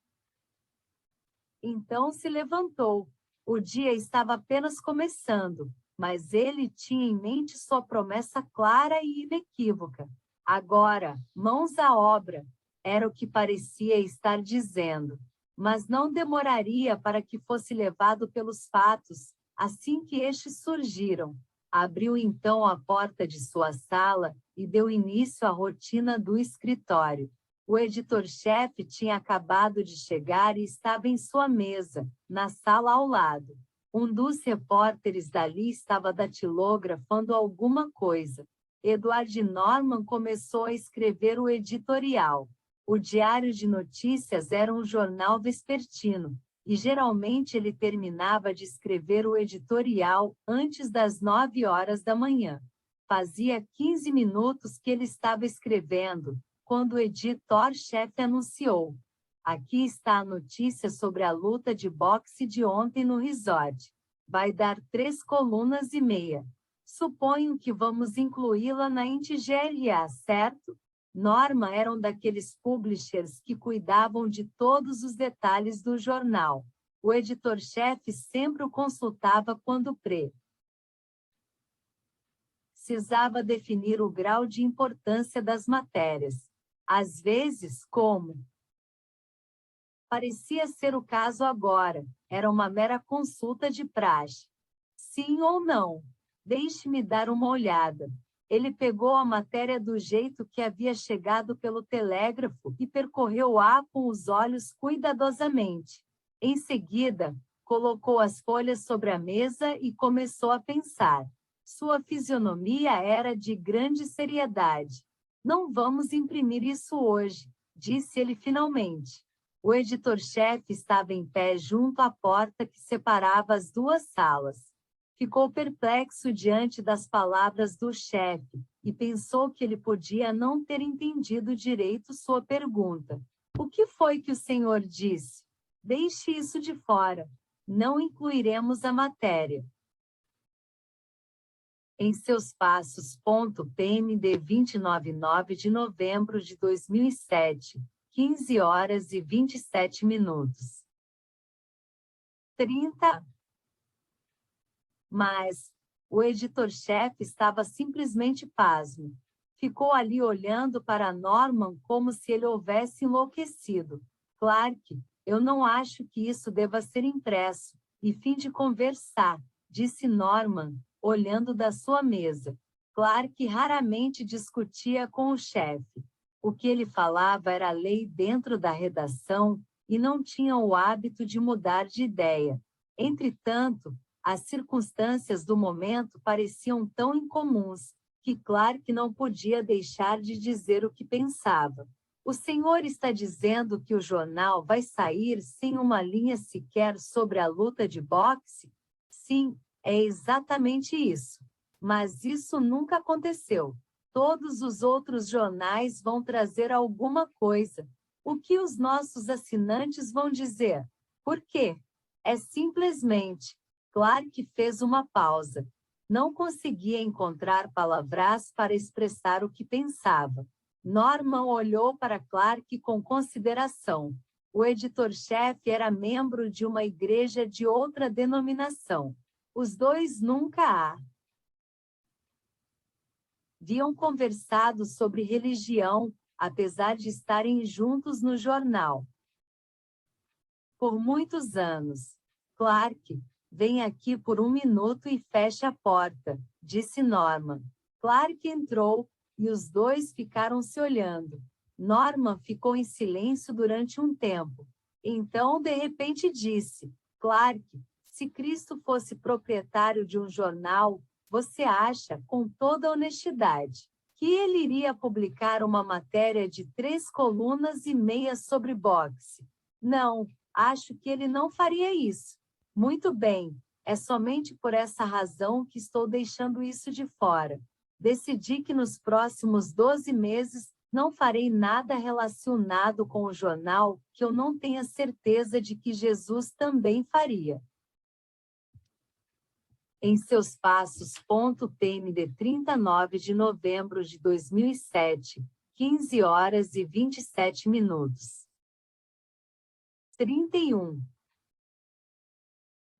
Então se levantou. O dia estava apenas começando, mas ele tinha em mente sua promessa clara e inequívoca. Agora, mãos à obra, era o que parecia estar dizendo. Mas não demoraria para que fosse levado pelos fatos, assim que estes surgiram. Abriu então a porta de sua sala e deu início à rotina do escritório. O editor-chefe tinha acabado de chegar e estava em sua mesa, na sala ao lado. Um dos repórteres dali estava datilografando alguma coisa. Edward Norman começou a escrever o editorial. O Diário de Notícias era um jornal vespertino, e geralmente ele terminava de escrever o editorial antes das 9 horas da manhã. Fazia 15 minutos que ele estava escrevendo, quando o editor-chefe anunciou: aqui está a notícia sobre a luta de boxe de ontem no resort. Vai dar 3 colunas e meia. Suponho que vamos incluí-la na Intigéria, certo? Norma era um daqueles publishers que cuidavam de todos os detalhes do jornal. O editor-chefe sempre o consultava quando Precisava definir o grau de importância das matérias. Às vezes, como parecia ser o caso agora, era uma mera consulta de praxe. Sim ou não? Deixe-me dar uma olhada. Ele pegou a matéria do jeito que havia chegado pelo telégrafo e percorreu-a com os olhos cuidadosamente. Em seguida, colocou as folhas sobre a mesa e começou a pensar. Sua fisionomia era de grande seriedade. Não vamos imprimir isso hoje, disse ele finalmente. O editor-chefe estava em pé junto à porta que separava as duas salas. Ficou perplexo diante das palavras do chefe e pensou que ele podia não ter entendido direito sua pergunta. O que foi que o senhor disse? Deixe isso de fora. Não incluiremos a matéria. Em seus passos. PMD 29 de novembro de 2007, 15 horas e 27 minutos. 30. Mas o editor-chefe estava simplesmente pasmo. Ficou ali olhando para Norman como se ele houvesse enlouquecido. Clark, eu não acho que isso deva ser impresso. E fim de conversar, disse Norman, olhando da sua mesa. Clark raramente discutia com o chefe. O que ele falava era lei dentro da redação e não tinha o hábito de mudar de ideia. Entretanto, as circunstâncias do momento pareciam tão incomuns que Clark não podia deixar de dizer o que pensava. O senhor está dizendo que o jornal vai sair sem uma linha sequer sobre a luta de boxe? Sim, é exatamente isso. Mas isso nunca aconteceu. Todos os outros jornais vão trazer alguma coisa. O que os nossos assinantes vão dizer? Por quê? É simplesmente. Clark fez uma pausa. Não conseguia encontrar palavras para expressar o que pensava. Norman olhou para Clark com consideração. O editor-chefe era membro de uma igreja de outra denominação. Os dois nunca haviam conversado sobre religião, apesar de estarem juntos no jornal. Por muitos anos. Clark, vem aqui por um minuto e feche a porta, disse Norman. Clark entrou, e os dois ficaram se olhando. Norman ficou em silêncio durante um tempo. Então, de repente, disse: Clark, se Cristo fosse proprietário de um jornal, você acha, com toda honestidade, que ele iria publicar uma matéria de 3 colunas e meia sobre boxe? Não, acho que ele não faria isso. Muito bem, é somente por essa razão que estou deixando isso de fora. Decidi que nos próximos 12 meses não farei nada relacionado com o jornal que eu não tenha certeza de que Jesus também faria. Em seus passos. PMD 39 de novembro de 2007, 15 horas e 27 minutos. 31.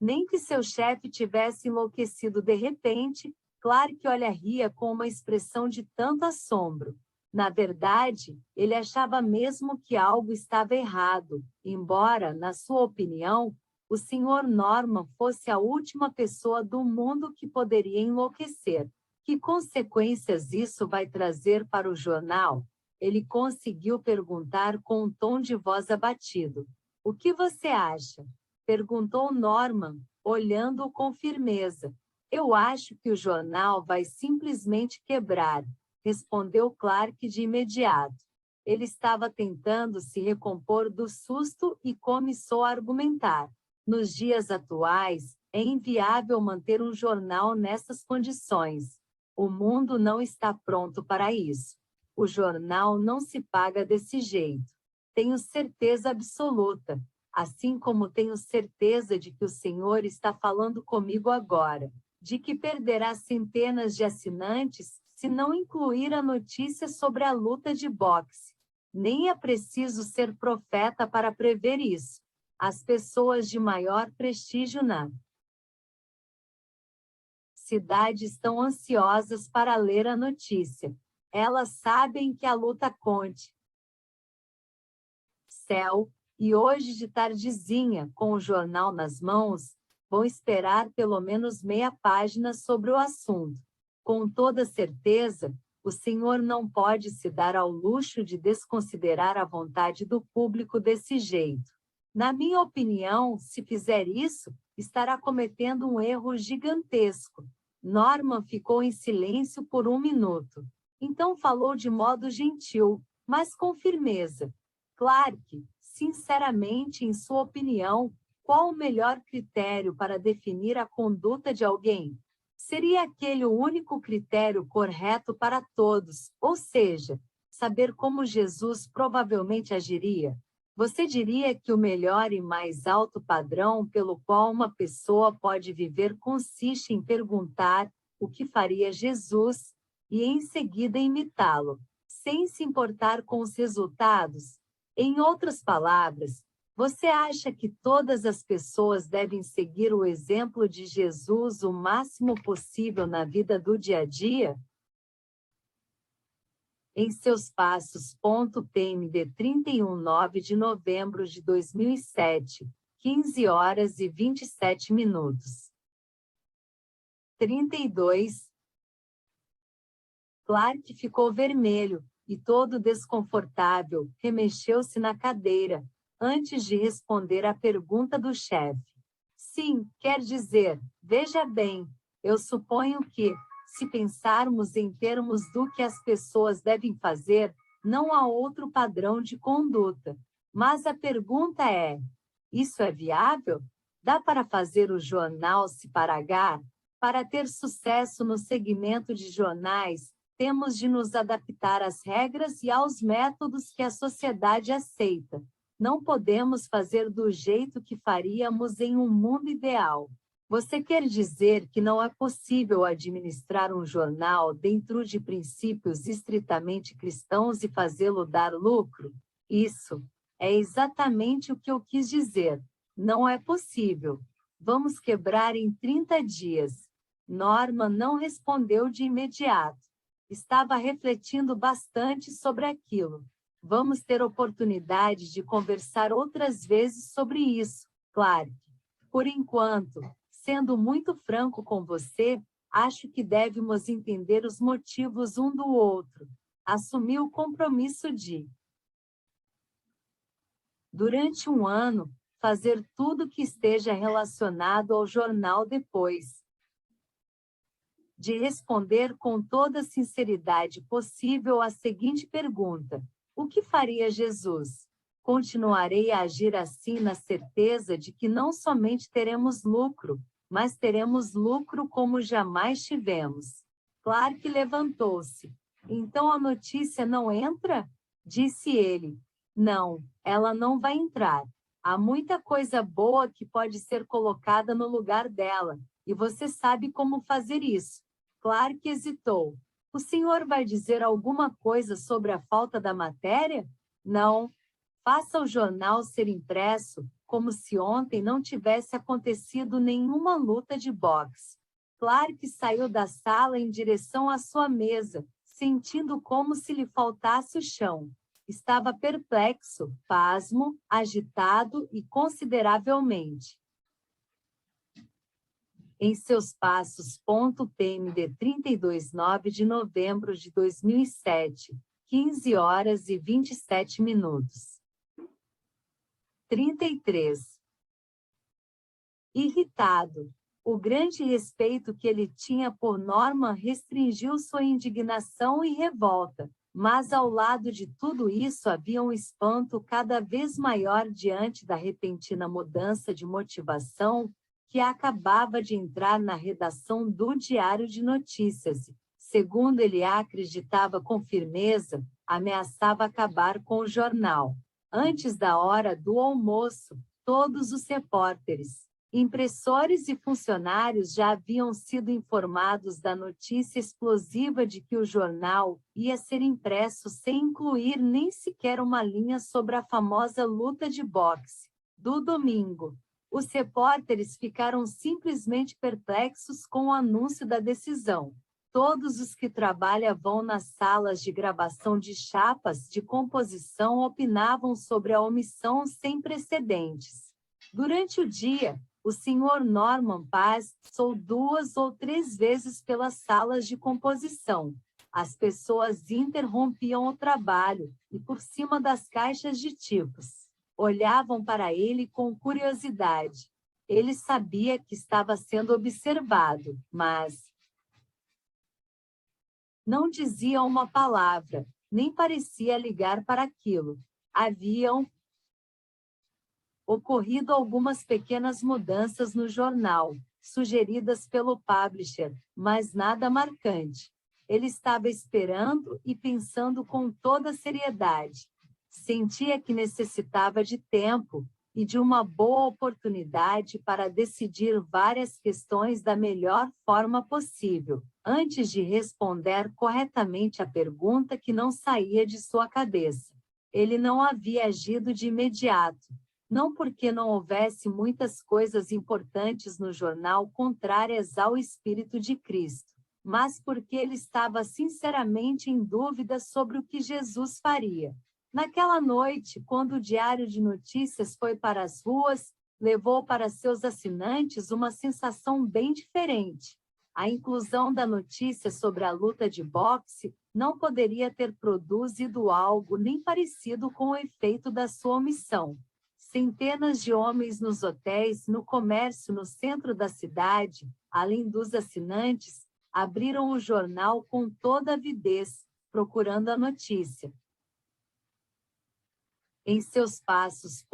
Nem que seu chefe tivesse enlouquecido de repente, Clark ria com uma expressão de tanto assombro. Na verdade, ele achava mesmo que algo estava errado, embora, na sua opinião, o Sr. Norman fosse a última pessoa do mundo que poderia enlouquecer. Que consequências isso vai trazer para o jornal? Ele conseguiu perguntar com um tom de voz abatido. O que você acha? Perguntou Norman, olhando-o com firmeza. Eu acho que o jornal vai simplesmente quebrar, respondeu Clark de imediato. Ele estava tentando se recompor do susto e começou a argumentar. Nos dias atuais, é inviável manter um jornal nessas condições. O mundo não está pronto para isso. O jornal não se paga desse jeito. Tenho certeza absoluta. Assim como tenho certeza de que o senhor está falando comigo agora, de que perderá centenas de assinantes se não incluir a notícia sobre a luta de boxe. Nem é preciso ser profeta para prever isso. As pessoas de maior prestígio na cidades estão ansiosas para ler a notícia. Elas sabem que a luta conte. Céu, e hoje de tardezinha, com o jornal nas mãos, vão esperar pelo menos meia página sobre o assunto. Com toda certeza, o senhor não pode se dar ao luxo de desconsiderar a vontade do público desse jeito. Na minha opinião, se fizer isso, estará cometendo um erro gigantesco. Norman ficou em silêncio por 1 minuto. Então falou de modo gentil, mas com firmeza. Clark, sinceramente, em sua opinião, qual o melhor critério para definir a conduta de alguém? Seria aquele o único critério correto para todos, ou seja, saber como Jesus provavelmente agiria? Você diria que o melhor e mais alto padrão pelo qual uma pessoa pode viver consiste em perguntar o que faria Jesus e em seguida imitá-lo, sem se importar com os resultados? Em outras palavras, você acha que todas as pessoas devem seguir o exemplo de Jesus o máximo possível na vida do dia a dia? Em seus passos. PMD 31/9 de novembro de 2007, 15 horas e 27 minutos. 32. Clark ficou vermelho e todo desconfortável, remexeu-se na cadeira, antes de responder à pergunta do chefe. Sim, quer dizer, veja bem, eu suponho que, se pensarmos em termos do que as pessoas devem fazer, não há outro padrão de conduta. Mas a pergunta é: isso é viável? Dá para fazer o jornal se pagar? Para ter sucesso no segmento de jornais, temos de nos adaptar às regras e aos métodos que a sociedade aceita. Não podemos fazer do jeito que faríamos em um mundo ideal. Você quer dizer que não é possível administrar um jornal dentro de princípios estritamente cristãos e fazê-lo dar lucro? Isso é exatamente o que eu quis dizer. Não é possível. Vamos quebrar em 30 dias. Norman não respondeu de imediato. Estava refletindo bastante sobre aquilo. Vamos ter oportunidade de conversar outras vezes sobre isso, Clark. Por enquanto, sendo muito franco com você, acho que devemos entender os motivos um do outro. Assumi o compromisso de, durante 1 ano, fazer tudo que esteja relacionado ao jornal depois de responder com toda a sinceridade possível a seguinte pergunta: o que faria Jesus? Continuarei a agir assim na certeza de que não somente teremos lucro, mas teremos lucro como jamais tivemos. Clark levantou-se. Então a notícia não entra? Disse ele. Não, ela não vai entrar. Há muita coisa boa que pode ser colocada no lugar dela, e você sabe como fazer isso. Clark hesitou. O senhor vai dizer alguma coisa sobre a falta da matéria? Não. Faça o jornal ser impresso, como se ontem não tivesse acontecido nenhuma luta de boxe. Clark saiu da sala em direção à sua mesa, sentindo como se lhe faltasse o chão. Estava perplexo, pasmo, agitado e consideravelmente. Em seus passos. PMD 32/9 de novembro de 2007, 15 horas e 27 minutos. 33. Irritado, o grande respeito que ele tinha por Norman restringiu sua indignação e revolta, mas ao lado de tudo isso havia um espanto cada vez maior diante da repentina mudança de motivação que acabava de entrar na redação do Diário de Notícias. Segundo ele acreditava com firmeza, ameaçava acabar com o jornal. Antes da hora do almoço, todos os repórteres, impressores e funcionários já haviam sido informados da notícia explosiva de que o jornal ia ser impresso sem incluir nem sequer uma linha sobre a famosa luta de boxe do domingo. Os repórteres ficaram simplesmente perplexos com o anúncio da decisão. Todos os que trabalhavam nas salas de gravação de chapas de composição opinavam sobre a omissão sem precedentes. Durante o dia, o Sr. Norman passou 2 ou 3 vezes pelas salas de composição. As pessoas interrompiam o trabalho e, por cima das caixas de tipos, olhavam para ele com curiosidade. Ele sabia que estava sendo observado, mas não dizia uma palavra, nem parecia ligar para aquilo. Haviam ocorrido algumas pequenas mudanças no jornal, sugeridas pelo publisher, mas nada marcante. Ele estava esperando e pensando com toda seriedade. Sentia que necessitava de tempo e de uma boa oportunidade para decidir várias questões da melhor forma possível, antes de responder corretamente à pergunta que não saía de sua cabeça. Ele não havia agido de imediato, não porque não houvesse muitas coisas importantes no jornal contrárias ao Espírito de Cristo, mas porque ele estava sinceramente em dúvida sobre o que Jesus faria. Naquela noite, quando o Diário de Notícias foi para as ruas, levou para seus assinantes uma sensação bem diferente. A inclusão da notícia sobre a luta de boxe não poderia ter produzido algo nem parecido com o efeito da sua omissão. Centenas de homens nos hotéis, no comércio no centro da cidade, além dos assinantes, abriram o jornal com toda avidez, procurando a notícia. Em seus passos.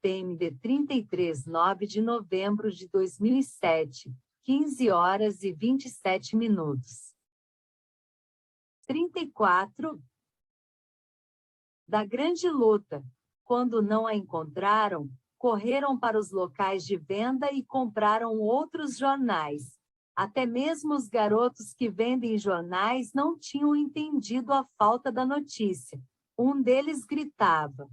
PMD 33, 9 de novembro de 2007, 15 horas e 27 minutos. 34. Da grande luta. Quando não a encontraram, correram para os locais de venda e compraram outros jornais. Até mesmo os garotos que vendem jornais não tinham entendido a falta da notícia. Um deles gritava: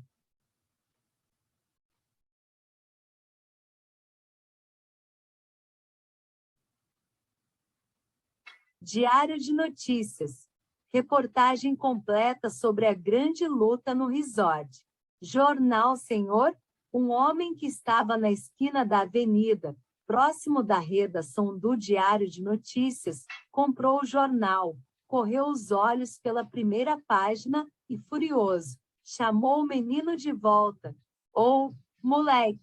Diário de Notícias. Reportagem completa sobre a grande luta no resort. Jornal Senhor, um homem que estava na esquina da avenida, próximo da redação do Diário de Notícias, comprou o jornal, correu os olhos pela primeira página e, furioso, chamou o menino de volta. Ô, moleque,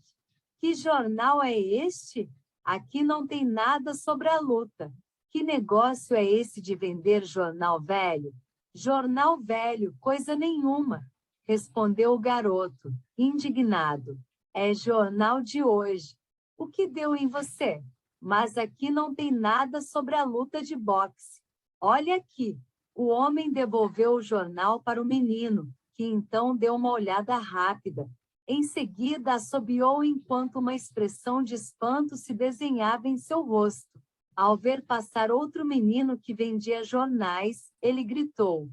que jornal é este? Aqui não tem nada sobre a luta. Que negócio é esse de vender jornal velho? Jornal velho, coisa nenhuma, respondeu o garoto, indignado. É jornal de hoje. O que deu em você? Mas aqui não tem nada sobre a luta de boxe. Olha aqui. O homem devolveu o jornal para o menino, que então deu uma olhada rápida. Em seguida, assobiou enquanto uma expressão de espanto se desenhava em seu rosto. Ao ver passar outro menino que vendia jornais, ele gritou: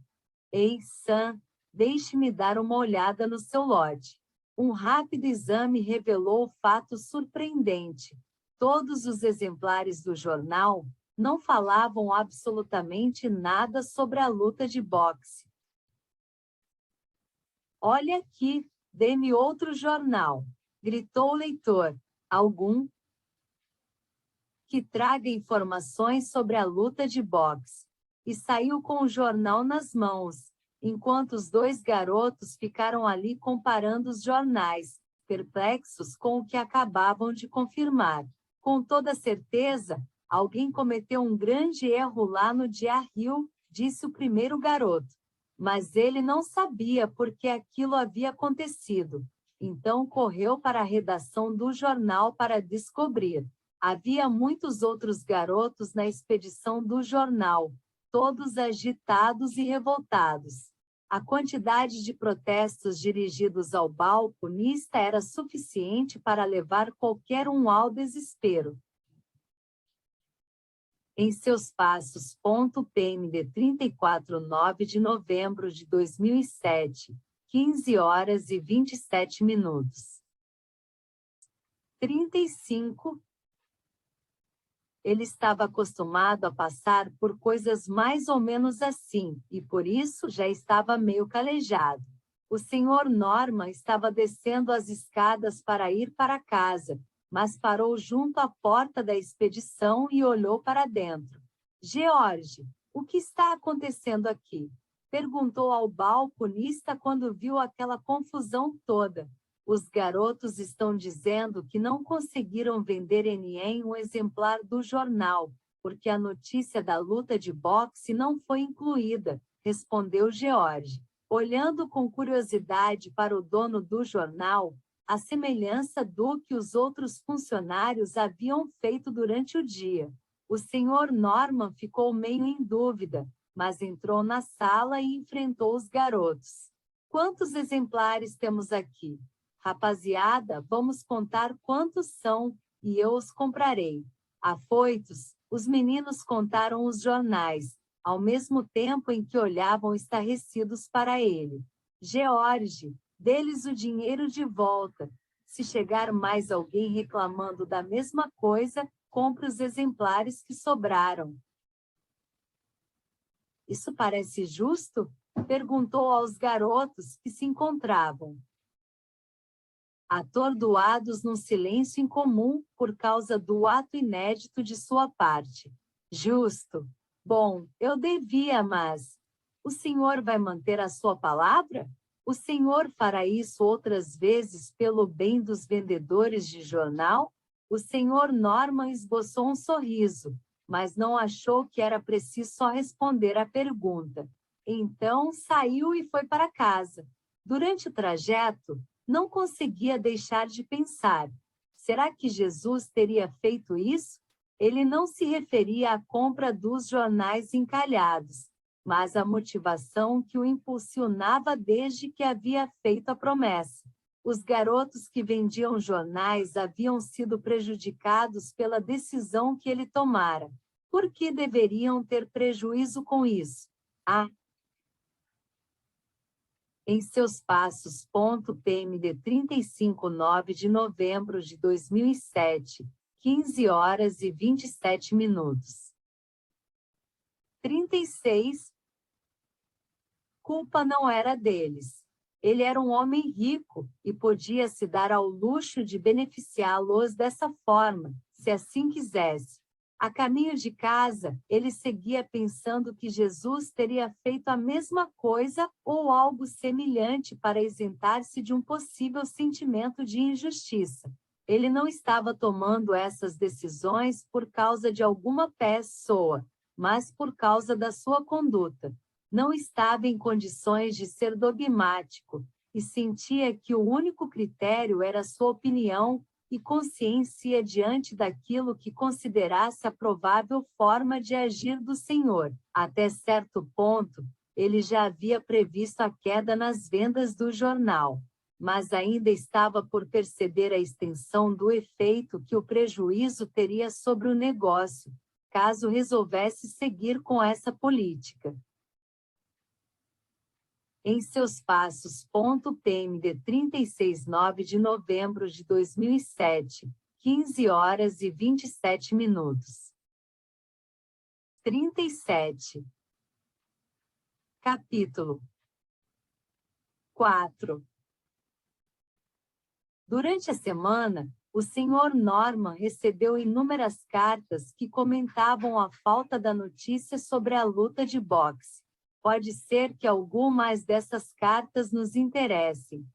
Ei, Sam, deixe-me dar uma olhada no seu lote. Um rápido exame revelou o fato surpreendente. Todos os exemplares do jornal não falavam absolutamente nada sobre a luta de boxe. Olha aqui, dê-me outro jornal, gritou o leitor. Algum que traga informações sobre a luta de boxe. E saiu com o jornal nas mãos, enquanto os dois garotos ficaram ali comparando os jornais, perplexos com o que acabavam de confirmar. Com toda certeza, alguém cometeu um grande erro lá no Diário, disse o primeiro garoto. Mas ele não sabia por que aquilo havia acontecido. Então correu para a redação do jornal para descobrir. Havia muitos outros garotos na expedição do jornal, todos agitados e revoltados. A quantidade de protestos dirigidos ao balconista era suficiente para levar qualquer um ao desespero. Em seus passos. PMD 34, 9 de novembro de 2007, 15 horas e 27 minutos. 35. Ele estava acostumado a passar por coisas mais ou menos assim, e por isso já estava meio calejado. O Sr. Norman estava descendo as escadas para ir para casa, mas parou junto à porta da expedição e olhou para dentro. George, o que está acontecendo aqui? Perguntou ao balconista quando viu aquela confusão toda. Os garotos estão dizendo que não conseguiram vender em um exemplar do jornal, porque a notícia da luta de boxe não foi incluída, respondeu George, olhando com curiosidade para o dono do jornal, à semelhança do que os outros funcionários haviam feito durante o dia. O Sr. Norman ficou meio em dúvida, mas entrou na sala e enfrentou os garotos. Quantos exemplares temos aqui? Rapaziada, vamos contar quantos são, e eu os comprarei. Afoitos, os meninos contaram os jornais, ao mesmo tempo em que olhavam estarrecidos para ele. George, dê-lhes o dinheiro de volta. Se chegar mais alguém reclamando da mesma coisa, compre os exemplares que sobraram. Isso parece justo? Perguntou aos garotos que se encontravam atordoados num silêncio incomum por causa do ato inédito de sua parte. Justo. Bom, eu devia, mas... O senhor vai manter a sua palavra? O senhor fará isso outras vezes pelo bem dos vendedores de jornal? O senhor Norman esboçou um sorriso, mas não achou que era preciso só responder à pergunta. Então, saiu e foi para casa. Durante o trajeto, não conseguia deixar de pensar: será que Jesus teria feito isso? Ele não se referia à compra dos jornais encalhados, mas à motivação que o impulsionava desde que havia feito a promessa. Os garotos que vendiam jornais haviam sido prejudicados pela decisão que ele tomara. Por que deveriam ter prejuízo com isso? Em seus passos. PMD 35/9 de novembro de 2007, 15 horas e 27 minutos. 36. Culpa não era deles. Ele era um homem rico e podia se dar ao luxo de beneficiá-los dessa forma, se assim quisesse. A caminho de casa, ele seguia pensando que Jesus teria feito a mesma coisa ou algo semelhante para isentar-se de um possível sentimento de injustiça. Ele não estava tomando essas decisões por causa de alguma pessoa, mas por causa da sua conduta. Não estava em condições de ser dogmático e sentia que o único critério era sua opinião e consciência diante daquilo que considerasse a provável forma de agir do Senhor. Até certo ponto, ele já havia previsto a queda nas vendas do jornal, mas ainda estava por perceber a extensão do efeito que o prejuízo teria sobre o negócio, caso resolvesse seguir com essa política. Em seus passos. PMD 36/9 de novembro de 2007, 15 horas e 27 minutos. 37. Capítulo 4. Durante a semana, o Sr. Norman recebeu inúmeras cartas que comentavam a falta da notícia sobre a luta de boxe. Pode ser que algumas dessas cartas nos interessem.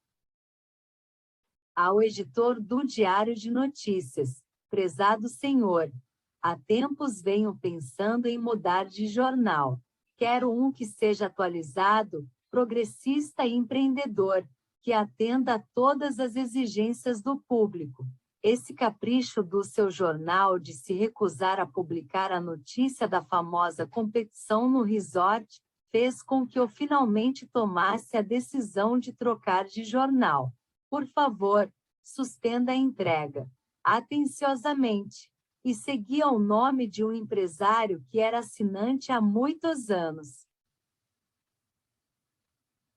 Ao editor do Diário de Notícias: prezado senhor, há tempos venho pensando em mudar de jornal. Quero um que seja atualizado, progressista e empreendedor, que atenda a todas as exigências do público. Esse capricho do seu jornal de se recusar a publicar a notícia da famosa competição no resort fez com que eu finalmente tomasse a decisão de trocar de jornal. Por favor, suspenda a entrega. Atenciosamente. E seguia o nome de um empresário que era assinante há muitos anos.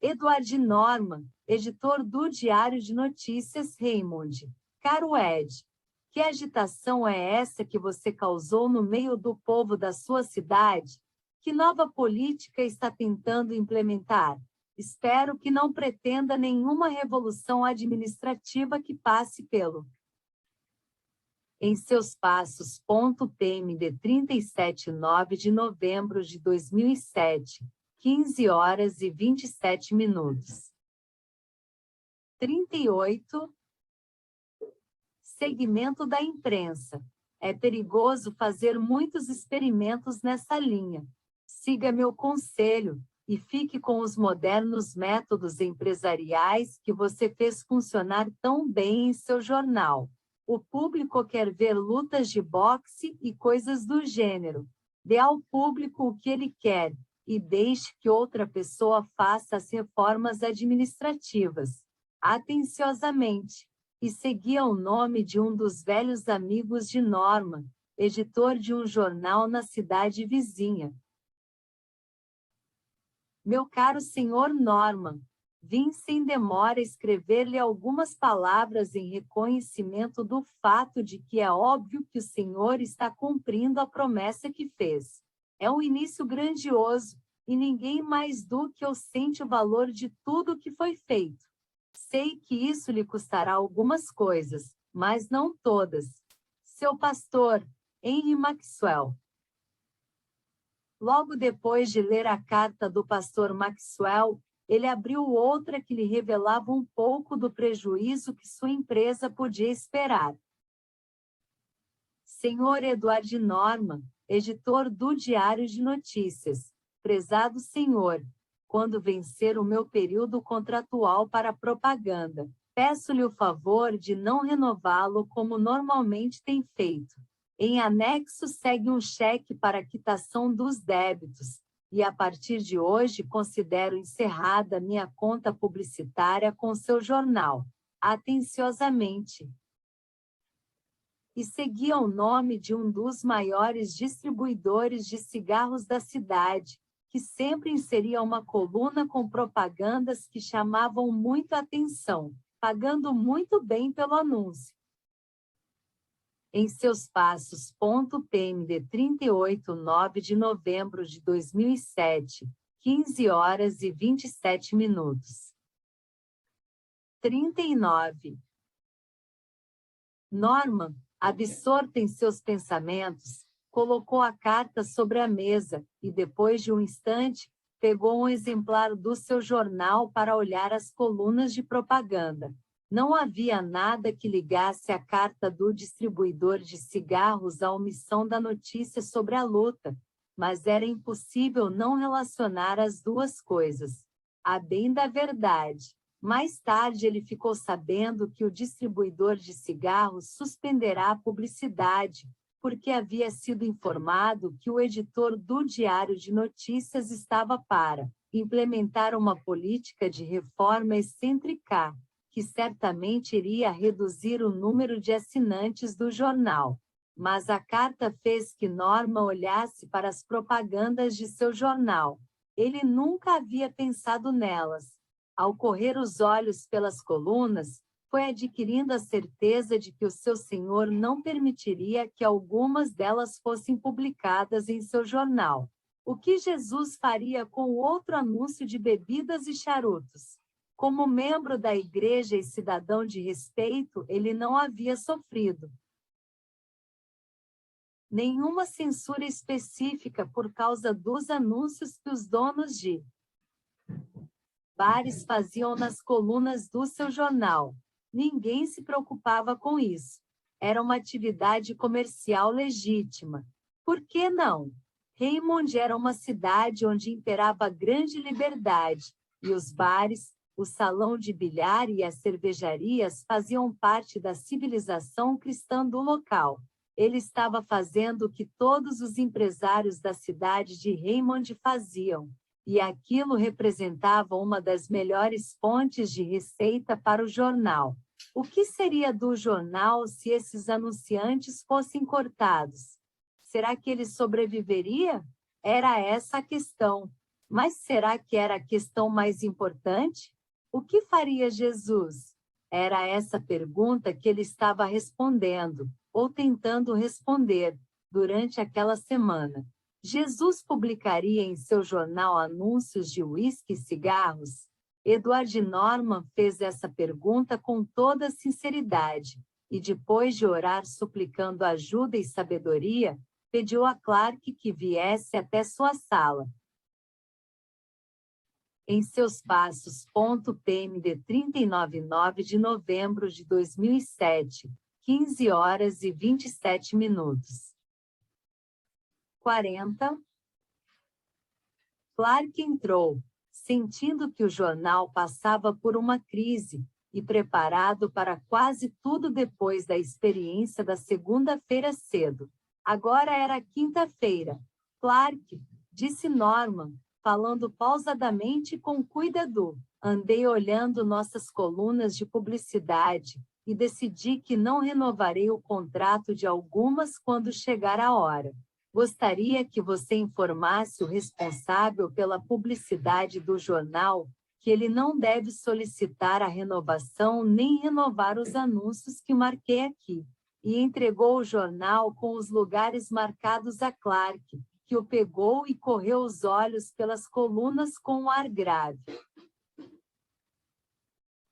Edward Norman, editor do Diário de Notícias Raymond. Caro Ed, Que agitação é essa que você causou no meio do povo da sua cidade? Que nova política está tentando implementar? Espero que não pretenda nenhuma revolução administrativa que passe pelo. Em seus passos. PMD 37/9 de novembro de 2007, 15 horas e 27 minutos. 38. Segmento da imprensa. É perigoso fazer muitos experimentos nessa linha. Siga meu conselho e fique com os modernos métodos empresariais que você fez funcionar tão bem em seu jornal. O público quer ver lutas de boxe e coisas do gênero. Dê ao público o que ele quer e deixe que outra pessoa faça as reformas administrativas. Atenciosamente. E seguia o nome de um dos velhos amigos de Norman, editor de um jornal na cidade vizinha. Meu caro senhor Norman, vim sem demora escrever-lhe algumas palavras em reconhecimento do fato de que é óbvio que o senhor está cumprindo a promessa que fez. É um início grandioso, e ninguém mais do que eu sente o valor de tudo o que foi feito. Sei que isso lhe custará algumas coisas, mas não todas. Seu pastor, Henry Maxwell. Logo depois de ler a carta do pastor Maxwell, ele abriu outra que lhe revelava um pouco do prejuízo que sua empresa podia esperar. Senhor Edward Norman, editor do Diário de Notícias. Prezado senhor, quando vencer o meu período contratual para propaganda, peço-lhe o favor de não renová-lo como normalmente tem feito. Em anexo segue um cheque para quitação dos débitos, e a partir de hoje considero encerrada minha conta publicitária com seu jornal. Atenciosamente. E seguia o nome de um dos maiores distribuidores de cigarros da cidade, que sempre inseria uma coluna com propagandas que chamavam muito a atenção, pagando muito bem pelo anúncio. Em seus passos. PMD 38/9 de novembro de 2007, 15 horas e 27 minutos. 39. Norman, absorto em seus pensamentos, colocou a carta sobre a mesa e, depois de um instante, pegou um exemplar do seu jornal para olhar as colunas de propaganda. Não havia nada que ligasse a carta do distribuidor de cigarros à omissão da notícia sobre a luta, mas era impossível não relacionar as duas coisas. A bem da verdade, mais tarde ele ficou sabendo que o distribuidor de cigarros suspenderá a publicidade, porque havia sido informado que o editor do Diário de Notícias estava para implementar uma política de reforma excêntrica, que certamente iria reduzir o número de assinantes do jornal. Mas a carta fez que Norman olhasse para as propagandas de seu jornal. Ele nunca havia pensado nelas. Ao correr os olhos pelas colunas, foi adquirindo a certeza de que o seu senhor não permitiria que algumas delas fossem publicadas em seu jornal. O que Jesus faria com o outro anúncio de bebidas e charutos? Como membro da igreja e cidadão de respeito, ele não havia sofrido nenhuma censura específica por causa dos anúncios que os donos de bares faziam nas colunas do seu jornal. Ninguém se preocupava com isso. Era uma atividade comercial legítima. Por que não? Raymond era uma cidade onde imperava grande liberdade, e os bares, o salão de bilhar e as cervejarias faziam parte da civilização cristã do local. Ele estava fazendo o que todos os empresários da cidade de Raymond faziam, e aquilo representava uma das melhores fontes de receita para o jornal. O que seria do jornal se esses anunciantes fossem cortados? Será que ele sobreviveria? Era essa a questão. Mas será que era a questão mais importante? O que faria Jesus? Era essa pergunta que ele estava respondendo. ou tentando responder, durante aquela semana. Jesus publicaria em seu jornal anúncios de uísque e cigarros? Edward Norman fez essa pergunta com toda sinceridade, e depois de orar suplicando ajuda e sabedoria, pediu a Clark que viesse até sua sala. Em seus passos. PMD 39/9 de novembro de 2007, 15 horas e 27 minutos. 40. Clark entrou, sentindo que o jornal passava por uma crise, e preparado para quase tudo depois da experiência da segunda-feira cedo. Agora era quinta-feira. Clark, disse Norman, falando pausadamente com cuidado. Andei olhando nossas colunas de publicidade, e decidi que não renovarei o contrato de algumas quando chegar a hora. Gostaria que você informasse o responsável pela publicidade do jornal que ele não deve solicitar a renovação nem renovar os anúncios que marquei aqui. E entregou o jornal com os lugares marcados a Clark, que o pegou e correu os olhos pelas colunas com um ar grave.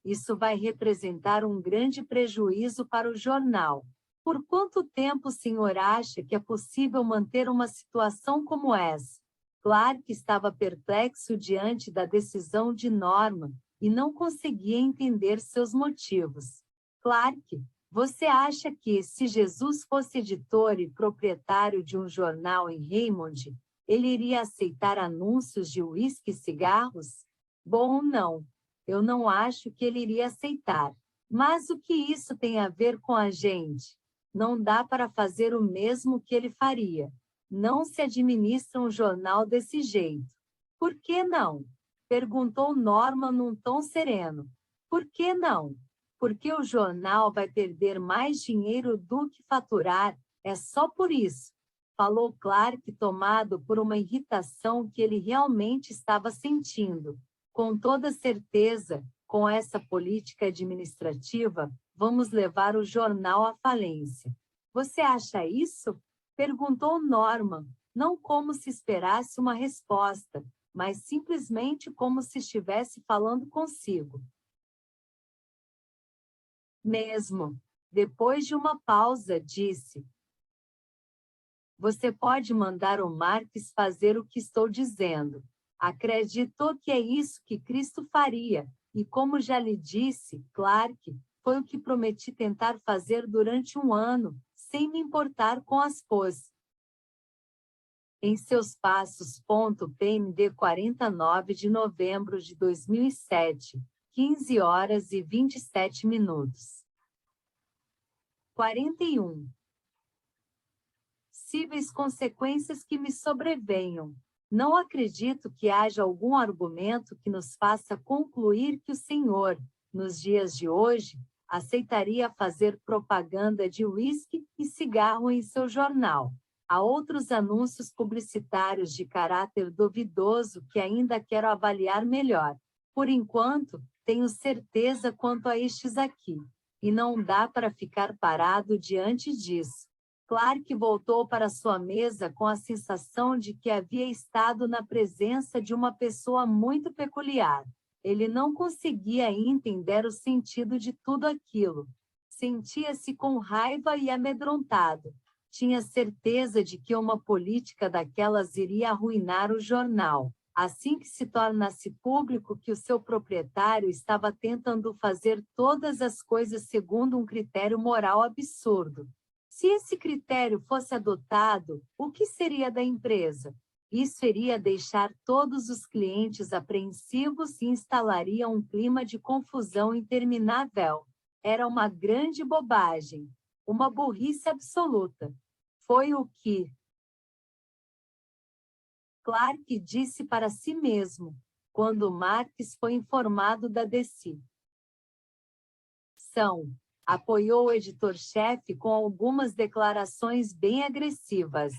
Isso vai representar um grande prejuízo para o jornal. Por quanto tempo o senhor acha que é possível manter uma situação como essa? Clark estava perplexo diante da decisão de Norman, e não conseguia entender seus motivos. Clark, você acha que, se Jesus fosse editor e proprietário de um jornal em Raymond, ele iria aceitar anúncios de uísque e cigarros? Bom, não. Eu não acho que ele iria aceitar. Mas o que isso tem a ver com a gente? Não dá para fazer o mesmo que ele faria. Não se administra um jornal desse jeito. Por que não? Perguntou Norman num tom sereno. Por que não? Porque o jornal vai perder mais dinheiro do que faturar, é só por isso. Falou Clark, tomado por uma irritação que ele realmente estava sentindo. Com toda certeza, com essa política administrativa, vamos levar o jornal à falência. Você acha isso? Perguntou Norman, não como se esperasse uma resposta, mas simplesmente como se estivesse falando consigo. Mesmo. Depois de uma pausa, disse: Você pode mandar o Marques fazer o que estou dizendo. Acreditou que é isso que Cristo faria, e como já lhe disse, Clark, foi o que prometi tentar fazer durante um ano, sem me importar com as pós. Em seus passos. PMD 49 de novembro de 2007, 15 horas e 27 minutos. 41. Possíveis consequências que me sobrevenham. Não acredito que haja algum argumento que nos faça concluir que o Senhor, nos dias de hoje, aceitaria fazer propaganda de uísque e cigarro em seu jornal. Há outros anúncios publicitários de caráter duvidoso que ainda quero avaliar melhor. Por enquanto, tenho certeza quanto a estes aqui. E não dá para ficar parado diante disso. Clark voltou para sua mesa com a sensação de que havia estado na presença de uma pessoa muito peculiar. Ele não conseguia entender o sentido de tudo aquilo. Sentia-se com raiva e amedrontado. Tinha certeza de que uma política daquelas iria arruinar o jornal. Assim que se tornasse público que o seu proprietário estava tentando fazer todas as coisas segundo um critério moral absurdo. Se esse critério fosse adotado, o que seria da empresa? Isso iria deixar todos os clientes apreensivos e instalaria um clima de confusão interminável. Era uma grande bobagem. Uma burrice absoluta. Foi o que Clark disse para si mesmo, quando Marques foi informado da decisão. Apoiou o editor-chefe com algumas declarações bem agressivas.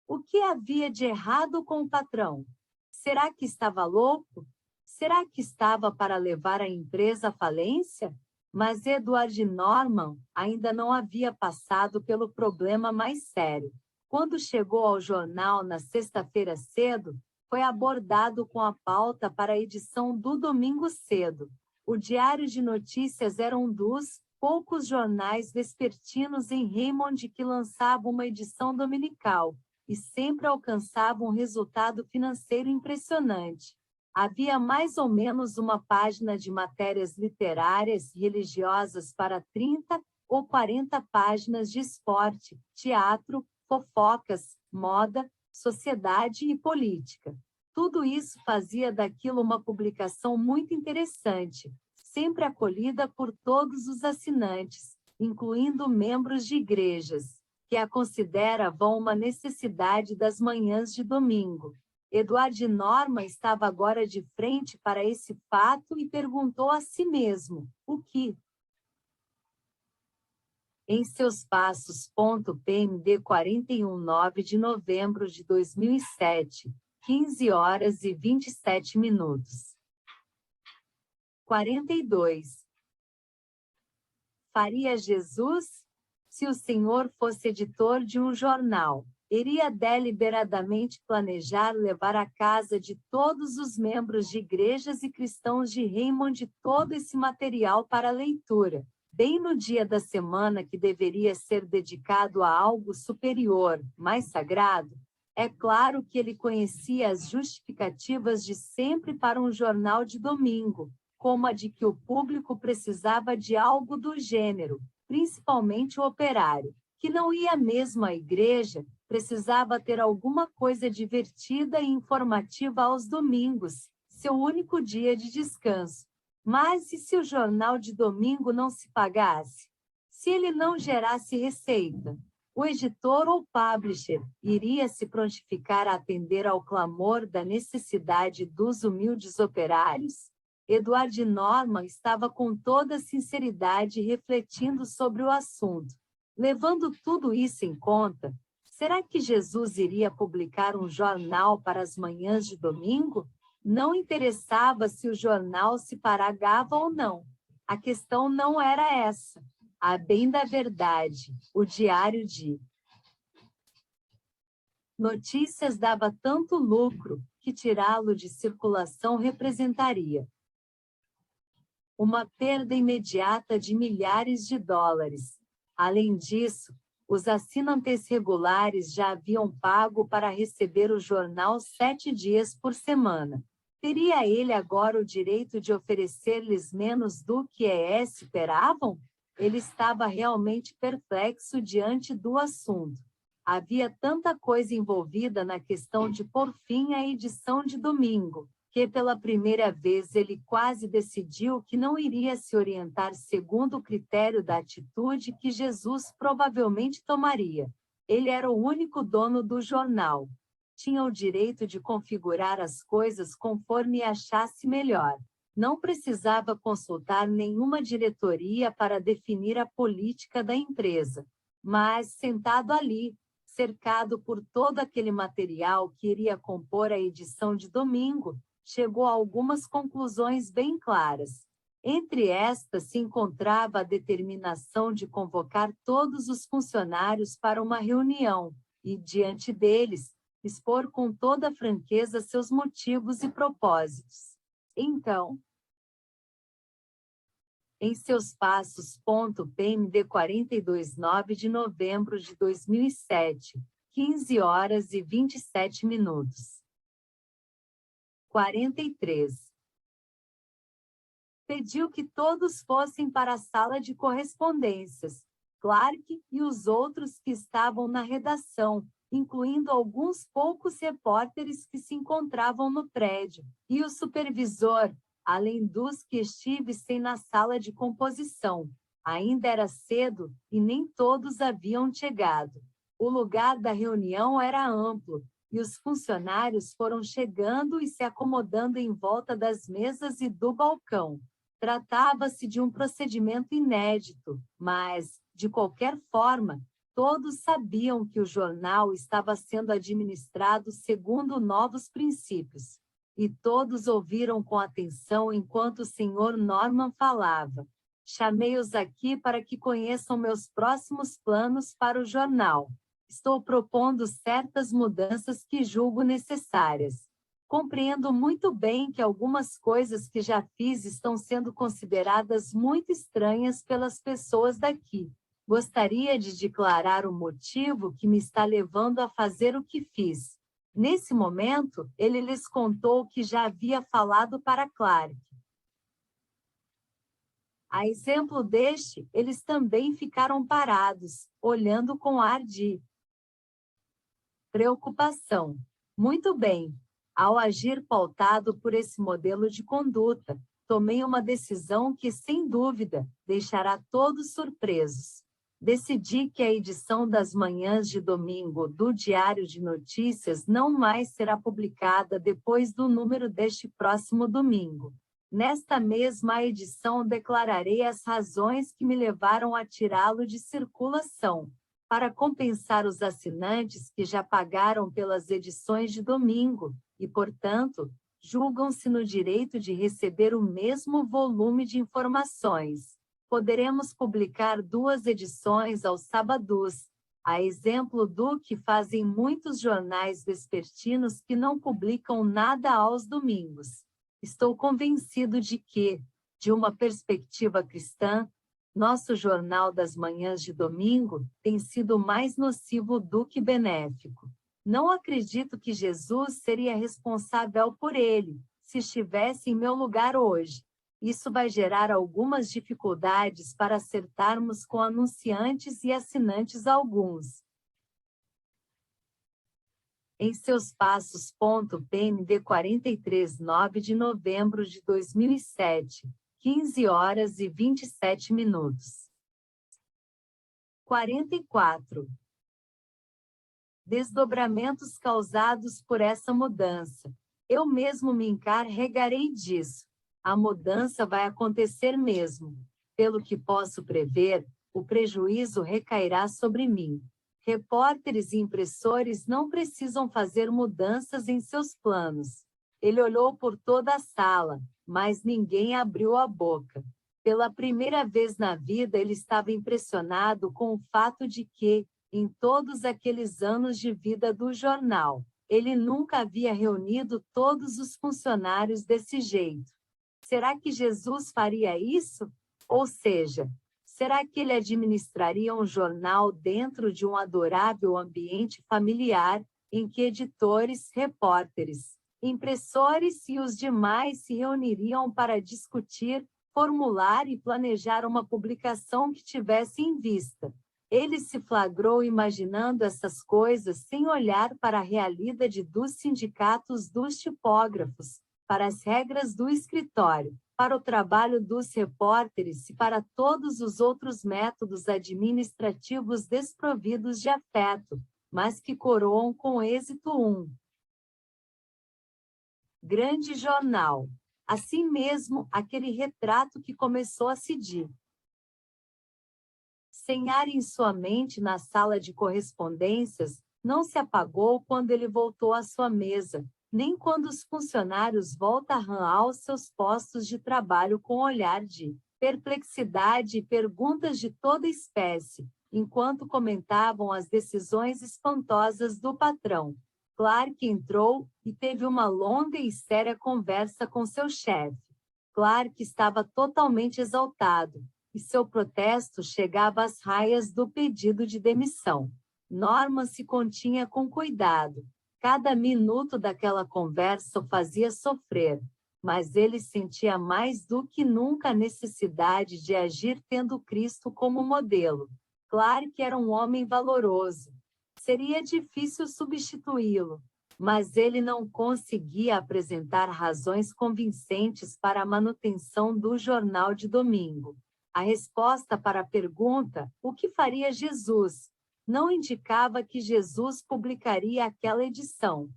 O que havia de errado com o patrão? Será que estava louco? Será que estava para levar a empresa à falência? Mas Edward Norman ainda não havia passado pelo problema mais sério. Quando chegou ao jornal na sexta-feira cedo, foi abordado com a pauta para a edição do domingo cedo. O Diário de Notícias era um dos poucos jornais vespertinos em Raymond que lançavam uma edição dominical, e sempre alcançava um resultado financeiro impressionante. Havia mais ou menos uma página de matérias literárias e religiosas para 30 ou 40 páginas de esporte, teatro, fofocas, moda, sociedade e política. Tudo isso fazia daquilo uma publicação muito interessante, sempre acolhida por todos os assinantes, incluindo membros de igrejas, que a consideravam uma necessidade das manhãs de domingo. Edward Norman estava agora de frente para esse fato e perguntou a si mesmo, o que? Em seus passos. PMD 41/9 de novembro de 2007, 15 horas e 27 minutos. 42. Faria Jesus? Se o senhor fosse editor de um jornal, iria deliberadamente planejar levar à casa de todos os membros de igrejas e cristãos de Raymond todo esse material para leitura, bem no dia da semana que deveria ser dedicado a algo superior, mais sagrado? É claro que ele conhecia as justificativas de sempre para um jornal de domingo, como a de que o público precisava de algo do gênero, principalmente o operário, que não ia mesmo à igreja, precisava ter alguma coisa divertida e informativa aos domingos, seu único dia de descanso. Mas e se o jornal de domingo não se pagasse? Se ele não gerasse receita? O editor ou publisher iria se prontificar a atender ao clamor da necessidade dos humildes operários? Edward Norman estava com toda sinceridade refletindo sobre o assunto. Levando tudo isso em conta, será que Jesus iria publicar um jornal para as manhãs de domingo? Não interessava se o jornal se pagava ou não. A questão não era essa. A bem da verdade, o Diário de Notícias dava tanto lucro que tirá-lo de circulação representaria uma perda imediata de milhares de dólares. Além disso, os assinantes regulares já haviam pago para receber o jornal 7 dias por semana. Teria ele agora o direito de oferecer-lhes menos do que esperavam? Ele estava realmente perplexo diante do assunto. Havia tanta coisa envolvida na questão de pôr fim à edição de domingo, que pela primeira vez ele quase decidiu que não iria se orientar segundo o critério da atitude que Jesus provavelmente tomaria. Ele era o único dono do jornal. Tinha o direito de configurar as coisas conforme achasse melhor. Não precisava consultar nenhuma diretoria para definir a política da empresa. Mas, sentado ali, cercado por todo aquele material que iria compor a edição de domingo, chegou a algumas conclusões bem claras. Entre estas se encontrava a determinação de convocar todos os funcionários para uma reunião e, diante deles, expor com toda franqueza seus motivos e propósitos. Então, em seus passos. PMD 42/9 de novembro de 2007, 15 horas e 27 minutos. 43. Pediu que todos fossem para a sala de correspondências, Clark e os outros que estavam na redação, incluindo alguns poucos repórteres que se encontravam no prédio, e o supervisor, além dos que estivessem na sala de composição. Ainda era cedo e nem todos haviam chegado. O lugar da reunião era amplo, e os funcionários foram chegando e se acomodando em volta das mesas e do balcão. Tratava-se de um procedimento inédito, mas, de qualquer forma, todos sabiam que o jornal estava sendo administrado segundo novos princípios. E todos ouviram com atenção enquanto o Sr. Norman falava. Chamei-os aqui para que conheçam meus próximos planos para o jornal. Estou propondo certas mudanças que julgo necessárias. Compreendo muito bem que algumas coisas que já fiz estão sendo consideradas muito estranhas pelas pessoas daqui. Gostaria de declarar o motivo que me está levando a fazer o que fiz. Nesse momento, ele lhes contou o que já havia falado para Clark. A exemplo deste, eles também ficaram parados, olhando com ar de preocupação. Muito bem. Ao agir pautado por esse modelo de conduta, tomei uma decisão que, sem dúvida, deixará todos surpresos. Decidi que a edição das manhãs de domingo do Diário de Notícias não mais será publicada depois do número deste próximo domingo. Nesta mesma edição declararei as razões que me levaram a tirá-lo de circulação, para compensar os assinantes que já pagaram pelas edições de domingo, e, portanto, julgam-se no direito de receber o mesmo volume de informações. Poderemos publicar 2 edições aos sábados, a exemplo do que fazem muitos jornais vespertinos que não publicam nada aos domingos. Estou convencido de que, de uma perspectiva cristã, nosso jornal das manhãs de domingo tem sido mais nocivo do que benéfico. Não acredito que Jesus seria responsável por ele, se estivesse em meu lugar hoje. Isso vai gerar algumas dificuldades para acertarmos com anunciantes e assinantes alguns. Em seus passos. PND 43, 9 de novembro de 2007, 15 horas e 27 minutos. 44. Desdobramentos causados por essa mudança. Eu mesmo me encarregarei disso. A mudança vai acontecer mesmo. Pelo que posso prever, o prejuízo recairá sobre mim. Repórteres e impressores não precisam fazer mudanças em seus planos. Ele olhou por toda a sala, mas ninguém abriu a boca. Pela primeira vez na vida ele estava impressionado com o fato de que, em todos aqueles anos de vida do jornal, ele nunca havia reunido todos os funcionários desse jeito. Será que Jesus faria isso? Ou seja, será que ele administraria um jornal dentro de um adorável ambiente familiar, em que editores, repórteres, impressores e os demais se reuniriam para discutir, formular e planejar uma publicação que tivesse em vista? Ele se flagrou imaginando essas coisas sem olhar para a realidade dos sindicatos dos tipógrafos, para as regras do escritório, para o trabalho dos repórteres e para todos os outros métodos administrativos desprovidos de afeto, mas que coroam com êxito um grande jornal. Assim mesmo, aquele retrato que começou a Cid. Sem ar em sua mente na sala de correspondências, não se apagou quando ele voltou à sua mesa, nem quando os funcionários voltaram aos seus postos de trabalho com olhar de perplexidade e perguntas de toda espécie, enquanto comentavam as decisões espantosas do patrão. Clark entrou e teve uma longa e séria conversa com seu chefe. Clark estava totalmente exaltado, e seu protesto chegava às raias do pedido de demissão. Norman se continha com cuidado. Cada minuto daquela conversa o fazia sofrer, mas ele sentia mais do que nunca a necessidade de agir tendo Cristo como modelo. Clark era um homem valoroso. Seria difícil substituí-lo, mas ele não conseguia apresentar razões convincentes para a manutenção do jornal de domingo. A resposta para a pergunta, o que faria Jesus, não indicava que Jesus publicaria aquela edição.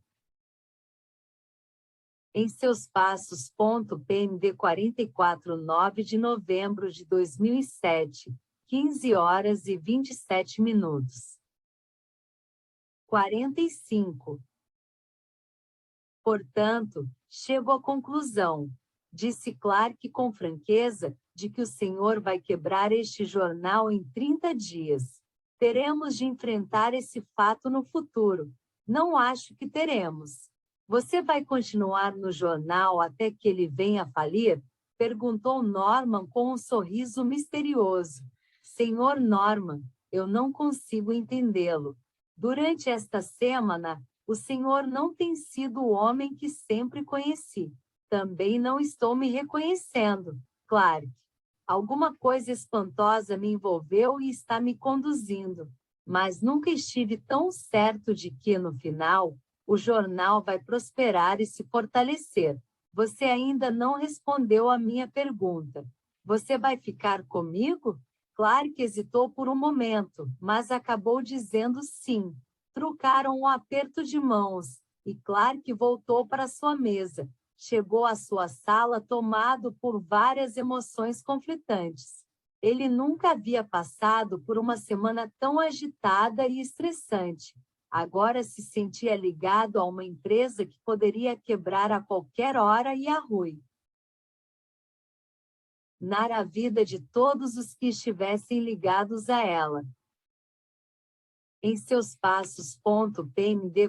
Em seus passos. PND 44, 9 de novembro de 2007, 15 horas e 27 minutos. 45. Portanto, chego à conclusão, disse Clark com franqueza, de que o Senhor vai quebrar este jornal em 30 dias. Teremos de enfrentar esse fato no futuro. Não acho que teremos. Você vai continuar no jornal até que ele venha a falir? Perguntou Norman com um sorriso misterioso. Senhor Norman, eu não consigo entendê-lo. Durante esta semana, o senhor não tem sido o homem que sempre conheci. Também não estou me reconhecendo, Clark. Alguma coisa espantosa me envolveu e está me conduzindo. Mas nunca estive tão certo de que, no final, o jornal vai prosperar e se fortalecer. Você ainda não respondeu à minha pergunta. Você vai ficar comigo? Clark hesitou por um momento, mas acabou dizendo sim. Trocaram um aperto de mãos, e Clark voltou para sua mesa. Chegou à sua sala tomado por várias emoções conflitantes. Ele nunca havia passado por uma semana tão agitada e estressante. Agora se sentia ligado a uma empresa que poderia quebrar a qualquer hora e arruir a vida de todos os que estivessem ligados a ela. Em seus passos. PMD